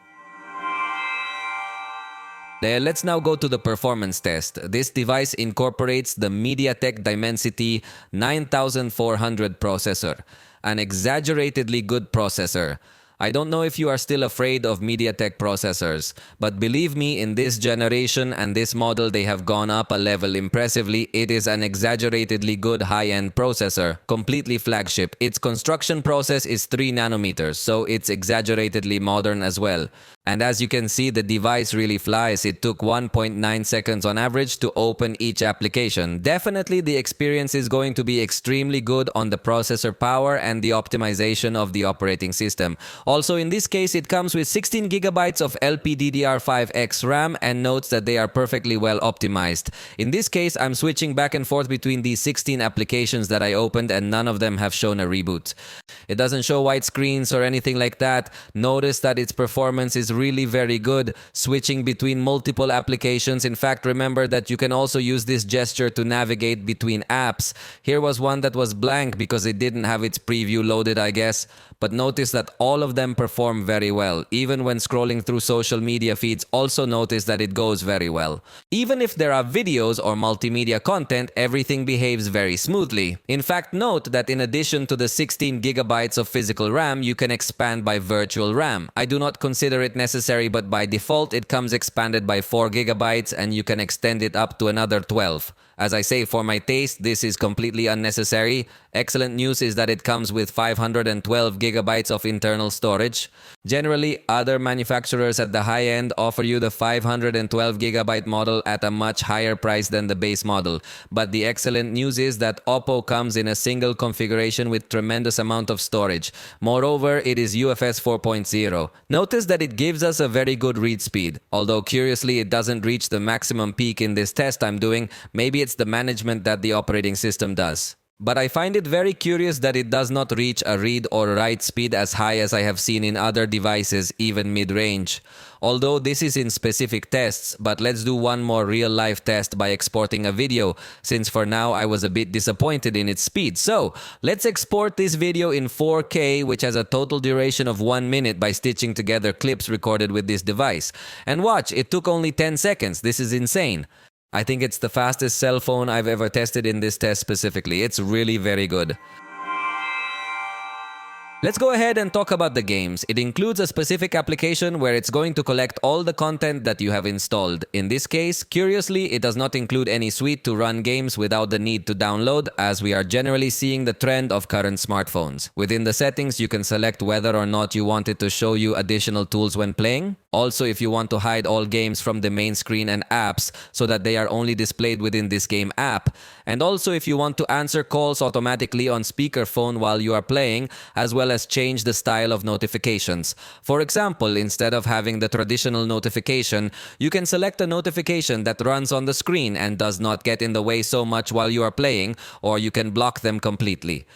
Let's now go to the performance test. This device incorporates the MediaTek Dimensity 9400 processor, an exaggeratedly good processor. I don't know if you are still afraid of MediaTek processors, but believe me, in this generation and this model, they have gone up a level impressively. It is an exaggeratedly good high-end processor, completely flagship. Its construction process is 3 nanometers, so it's exaggeratedly modern as well. And as you can see, the device really flies. It took 1.9 seconds on average to open each application. Definitely the experience is going to be extremely good on the processor power and the optimization of the operating system. Also in this case, it comes with 16 gigabytes of LPDDR5X RAM and notes that they are perfectly well optimized. In this case, I'm switching back and forth between these 16 applications that I opened and none of them have shown a reboot. It doesn't show white screens or anything like that. Notice that its performance is really very good, switching between multiple applications. In fact, remember that you can also use this gesture to navigate between apps. Here was one that was blank because it didn't have its preview loaded, I guess. But notice that all of them perform very well. Even when scrolling through social media feeds, also notice that it goes very well. Even if there are videos or multimedia content, everything behaves very smoothly. In fact, note that in addition to the 16 gigabytes of physical RAM, you can expand by virtual RAM. I do not consider it necessary, but by default, it comes expanded by 4 gigabytes and you can extend it up to another 12. As I say, for my taste, this is completely unnecessary. Excellent news is that it comes with 512 gigabytes of internal storage. Generally, other manufacturers at the high end offer you the 512 gigabyte model at a much higher price than the base model. But the excellent news is that OPPO comes in a single configuration with tremendous amount of storage. Moreover, it is UFS 4.0. Notice that it gives us a very good read speed. Although curiously, it doesn't reach the maximum peak in this test I'm doing. Maybe it's the management that the operating system does. But I find it very curious that it does not reach a read or write speed as high as I have seen in other devices, even mid-range. Although this is in specific tests, but let's do one more real-life test by exporting a video, since for now I was a bit disappointed in its speed. So, let's export this video in 4K, which has a total duration of 1 minute by stitching together clips recorded with this device. And watch, it took only 10 seconds. This is insane. I think it's the fastest cell phone I've ever tested in this test specifically. It's really very good. Let's go ahead and talk about the games. It includes a specific application where it's going to collect all the content that you have installed. In this case, curiously, it does not include any suite to run games without the need to download, as we are generally seeing the trend of current smartphones. Within the settings, you can select whether or not you want it to show you additional tools when playing. Also, if you want to hide all games from the main screen and apps so that they are only displayed within this game app. And also if you want to answer calls automatically on speakerphone while you are playing, as well as change the style of notifications. For example, instead of having the traditional notification, you can select a notification that runs on the screen and does not get in the way so much while you are playing, or you can block them completely.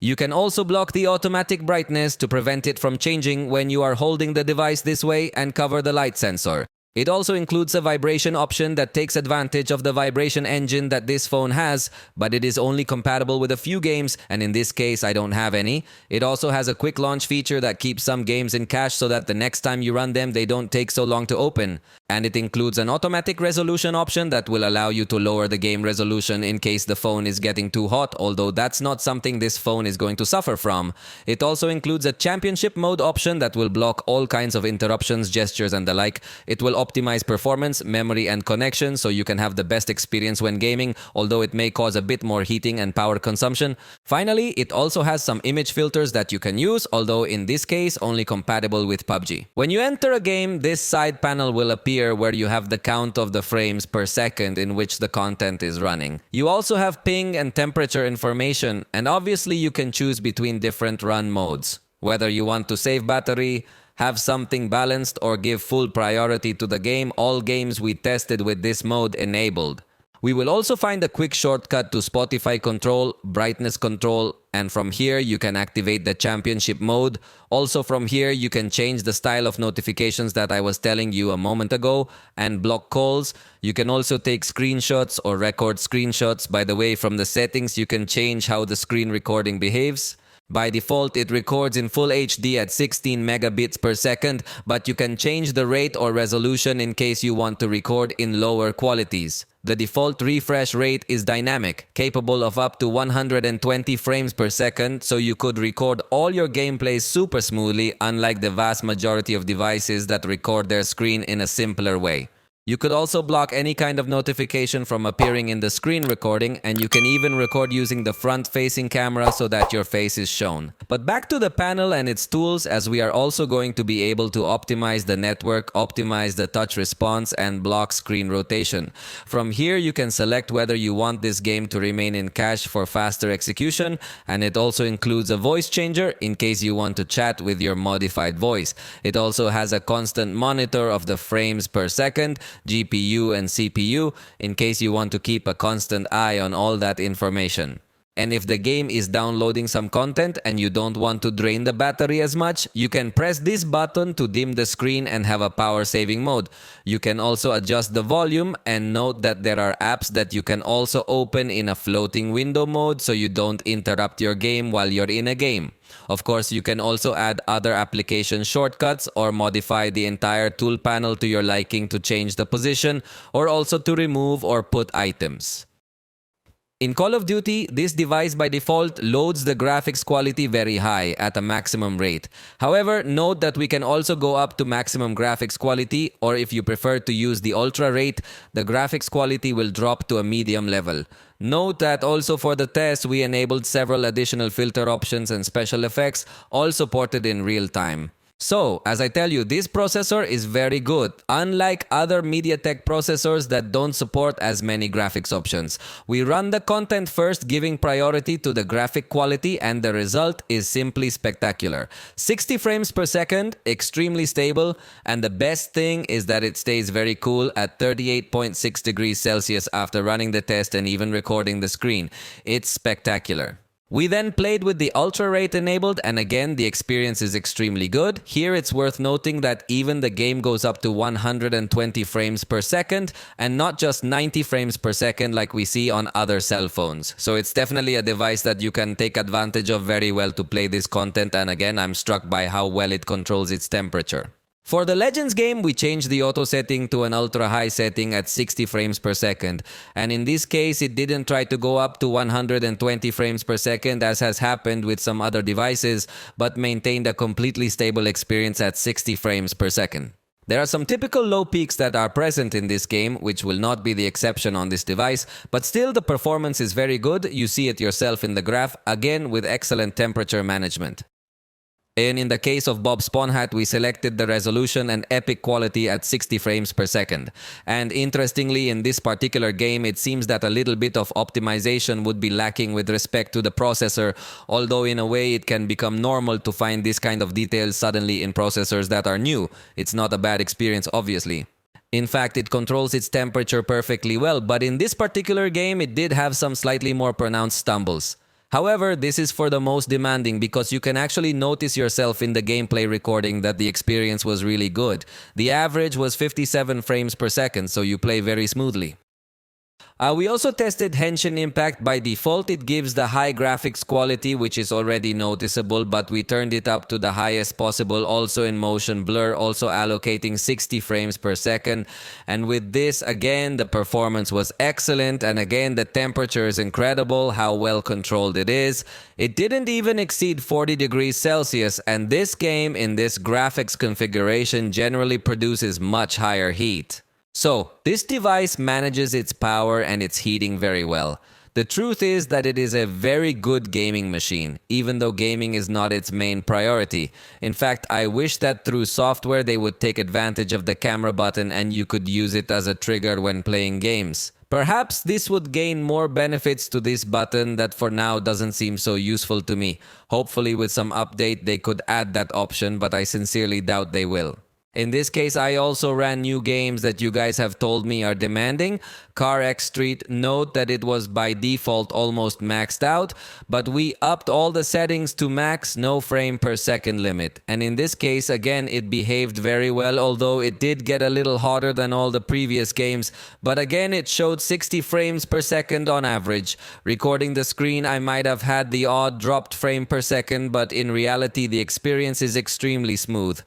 You can also block the automatic brightness to prevent it from changing when you are holding the device this way and cover the light sensor. It also includes a vibration option that takes advantage of the vibration engine that this phone has, but it is only compatible with a few games, and in this case I don't have any. It also has a quick launch feature that keeps some games in cache so that the next time you run them they don't take so long to open. And it includes an automatic resolution option that will allow you to lower the game resolution in case the phone is getting too hot, although that's not something this phone is going to suffer from. It also includes a championship mode option that will block all kinds of interruptions, gestures and the like. It will optimize performance, memory and connection so you can have the best experience when gaming, although it may cause a bit more heating and power consumption. Finally, it also has some image filters that you can use, although in this case only compatible with PUBG. When you enter a game, this side panel will appear where you have the count of the frames per second in which the content is running. You also have ping and temperature information, and obviously you can choose between different run modes. Whether you want to save battery, have something balanced or give full priority to the game, all games we tested with this mode enabled. We will also find a quick shortcut to Spotify control, brightness control, and from here you can activate the championship mode. Also from here you can change the style of notifications that I was telling you a moment ago and block calls. You can also take screenshots or record screenshots. By the way, from the settings you can change how the screen recording behaves. By default, it records in full HD at 16 megabits per second, but you can change the rate or resolution in case you want to record in lower qualities. The default refresh rate is dynamic, capable of up to 120 frames per second, so you could record all your gameplay super smoothly, unlike the vast majority of devices that record their screen in a simpler way. You could also block any kind of notification from appearing in the screen recording, and you can even record using the front-facing camera so that your face is shown. But back to the panel and its tools, as we are also going to be able to optimize the network, optimize the touch response, and block screen rotation. From here, you can select whether you want this game to remain in cache for faster execution, and it also includes a voice changer in case you want to chat with your modified voice. It also has a constant monitor of the frames per second, GPU and CPU, in case you want to keep a constant eye on all that information. And if the game is downloading some content and you don't want to drain the battery as much, you can press this button to dim the screen and have a power saving mode. You can also adjust the volume, and note that there are apps that you can also open in a floating window mode so you don't interrupt your game while you're in a game. Of course, you can also add other application shortcuts or modify the entire tool panel to your liking to change the position, or also to remove or put items. In Call of Duty, this device by default loads the graphics quality very high at a maximum rate. However, note that we can also go up to maximum graphics quality, or if you prefer to use the ultra rate, the graphics quality will drop to a medium level. Note that also for the test, we enabled several additional filter options and special effects, all supported in real time. So, as I tell you, this processor is very good, unlike other MediaTek processors that don't support as many graphics options. We run the content first, giving priority to the graphic quality, and the result is simply spectacular. 60 frames per second, extremely stable, and the best thing is that it stays very cool at 38.6 degrees Celsius after running the test and even recording the screen. It's spectacular. We then played with the ultra rate enabled, and again the experience is extremely good. Here it's worth noting that even the game goes up to 120 frames per second and not just 90 frames per second like we see on other cell phones. So it's definitely a device that you can take advantage of very well to play this content, and again I'm struck by how well it controls its temperature. For the Legends game, we changed the auto setting to an ultra high setting at 60 frames per second. And in this case, it didn't try to go up to 120 frames per second as has happened with some other devices, but maintained a completely stable experience at 60 frames per second. There are some typical low peaks that are present in this game, which will not be the exception on this device, but still the performance is very good. You see it yourself in the graph, again with excellent temperature management. And in the case of Bob Sponhat, we selected the resolution and epic quality at 60 frames per second. And interestingly, in this particular game, it seems that a little bit of optimization would be lacking with respect to the processor, although in a way it can become normal to find this kind of details suddenly in processors that are new. It's not a bad experience, obviously. In fact, it controls its temperature perfectly well, but in this particular game, it did have some slightly more pronounced stumbles. However, this is for the most demanding because you can actually notice yourself in the gameplay recording that the experience was really good. The average was 57 frames per second, so you play very smoothly. We also tested Henshin Impact. By default, it gives the high graphics quality, which is already noticeable, but we turned it up to the highest possible, also in motion blur, also allocating 60 frames per second. And with this, again, the performance was excellent, and again, the temperature is incredible, how well controlled it is. It didn't even exceed 40 degrees Celsius, and this game in this graphics configuration generally produces much higher heat. So, this device manages its power and its heating very well. The truth is that it is a very good gaming machine, even though gaming is not its main priority. In fact, I wish that through software they would take advantage of the camera button and you could use it as a trigger when playing games. Perhaps this would gain more benefits to this button that for now doesn't seem so useful to me. Hopefully with some update they could add that option, but I sincerely doubt they will. In this case, I also ran new games that you guys have told me are demanding. Car X Street, note that it was by default almost maxed out, but we upped all the settings to max, no frame per second limit. And in this case, again, it behaved very well, although it did get a little hotter than all the previous games. But again, it showed 60 frames per second on average. Recording the screen, I might have had the odd dropped frame per second, but in reality, the experience is extremely smooth.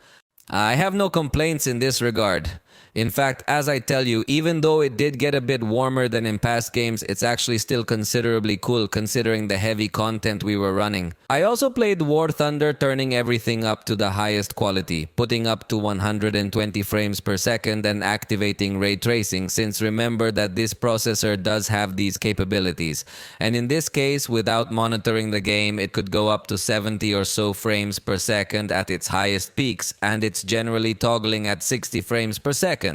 I have no complaints in this regard. In fact, as I tell you, even though it did get a bit warmer than in past games, it's actually still considerably cool considering the heavy content we were running. I also played War Thunder, turning everything up to the highest quality, putting up to 120 frames per second and activating ray tracing, since remember that this processor does have these capabilities. And in this case, without monitoring the game, it could go up to 70 or so frames per second at its highest peaks, and it's generally toggling at 60 frames per second.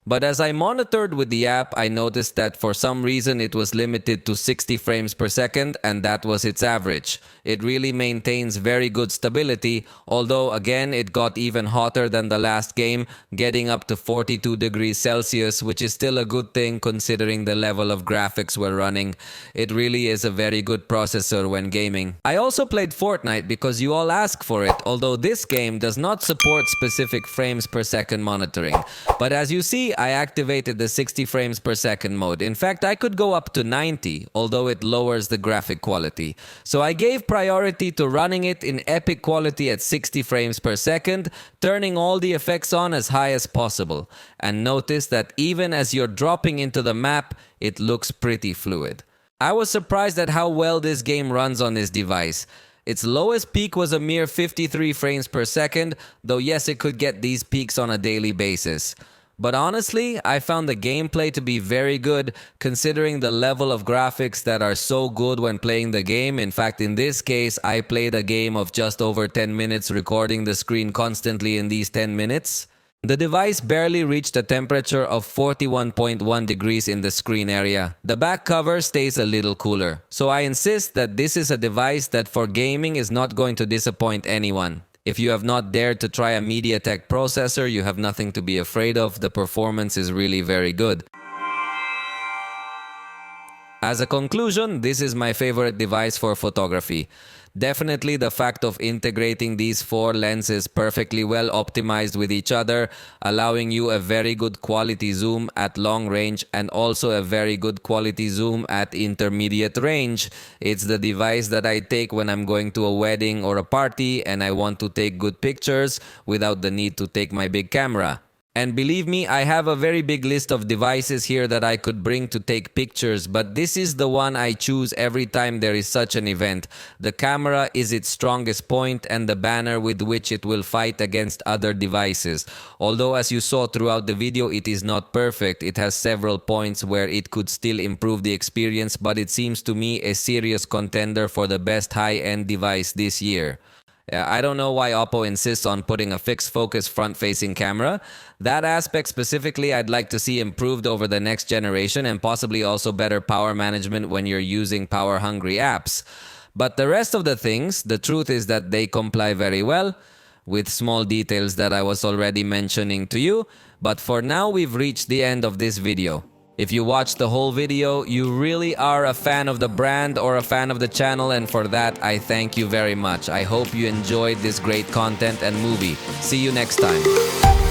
But as I monitored with the app, I noticed that for some reason it was limited to 60 frames per second, and that was its average. It really maintains very good stability, although again it got even hotter than the last game, getting up to 42 degrees Celsius, which is still a good thing considering the level of graphics we're running. It really is a very good processor when gaming. I also played Fortnite because you all ask for it, although this game does not support specific frames per second monitoring. But as you see, I activated the 60 frames per second mode. In fact, I could go up to 90, although it lowers the graphic quality. So I gave priority to running it in epic quality at 60 frames per second, turning all the effects on as high as possible. And notice that even as you're dropping into the map, it looks pretty fluid. I was surprised at how well this game runs on this device. Its lowest peak was a mere 53 frames per second, though yes, it could get these peaks on a daily basis. But honestly, I found the gameplay to be very good considering the level of graphics that are so good when playing the game. In fact, in this case, I played a game of just over 10 minutes, recording the screen constantly in these 10 minutes. The device barely reached a temperature of 41.1 degrees in the screen area. The back cover stays a little cooler. So I insist that this is a device that for gaming is not going to disappoint anyone. If you have not dared to try a MediaTek processor, you have nothing to be afraid of. The performance is really very good. As a conclusion, this is my favorite device for photography. Definitely the fact of integrating these four lenses perfectly well optimized with each other, allowing you a very good quality zoom at long range and also a very good quality zoom at intermediate range. It's the device that I take when I'm going to a wedding or a party and I want to take good pictures without the need to take my big camera. And believe me, I have a very big list of devices here that I could bring to take pictures, but this is the one I choose every time there is such an event. The camera is its strongest point and the banner with which it will fight against other devices. Although as you saw throughout the video, it is not perfect. It has several points where it could still improve the experience, but it seems to me a serious contender for the best high-end device this year. I don't know why OPPO insists on putting a fixed focus front-facing camera. That aspect specifically I'd like to see improved over the next generation and possibly also better power management when you're using power-hungry apps. But the rest of the things, the truth is that they comply very well with small details that I was already mentioning to you. But for now, we've reached the end of this video. If you watched the whole video, you really are a fan of the brand or a fan of the channel, and for that, I thank you very much. I hope you enjoyed this great content and movie. See you next time.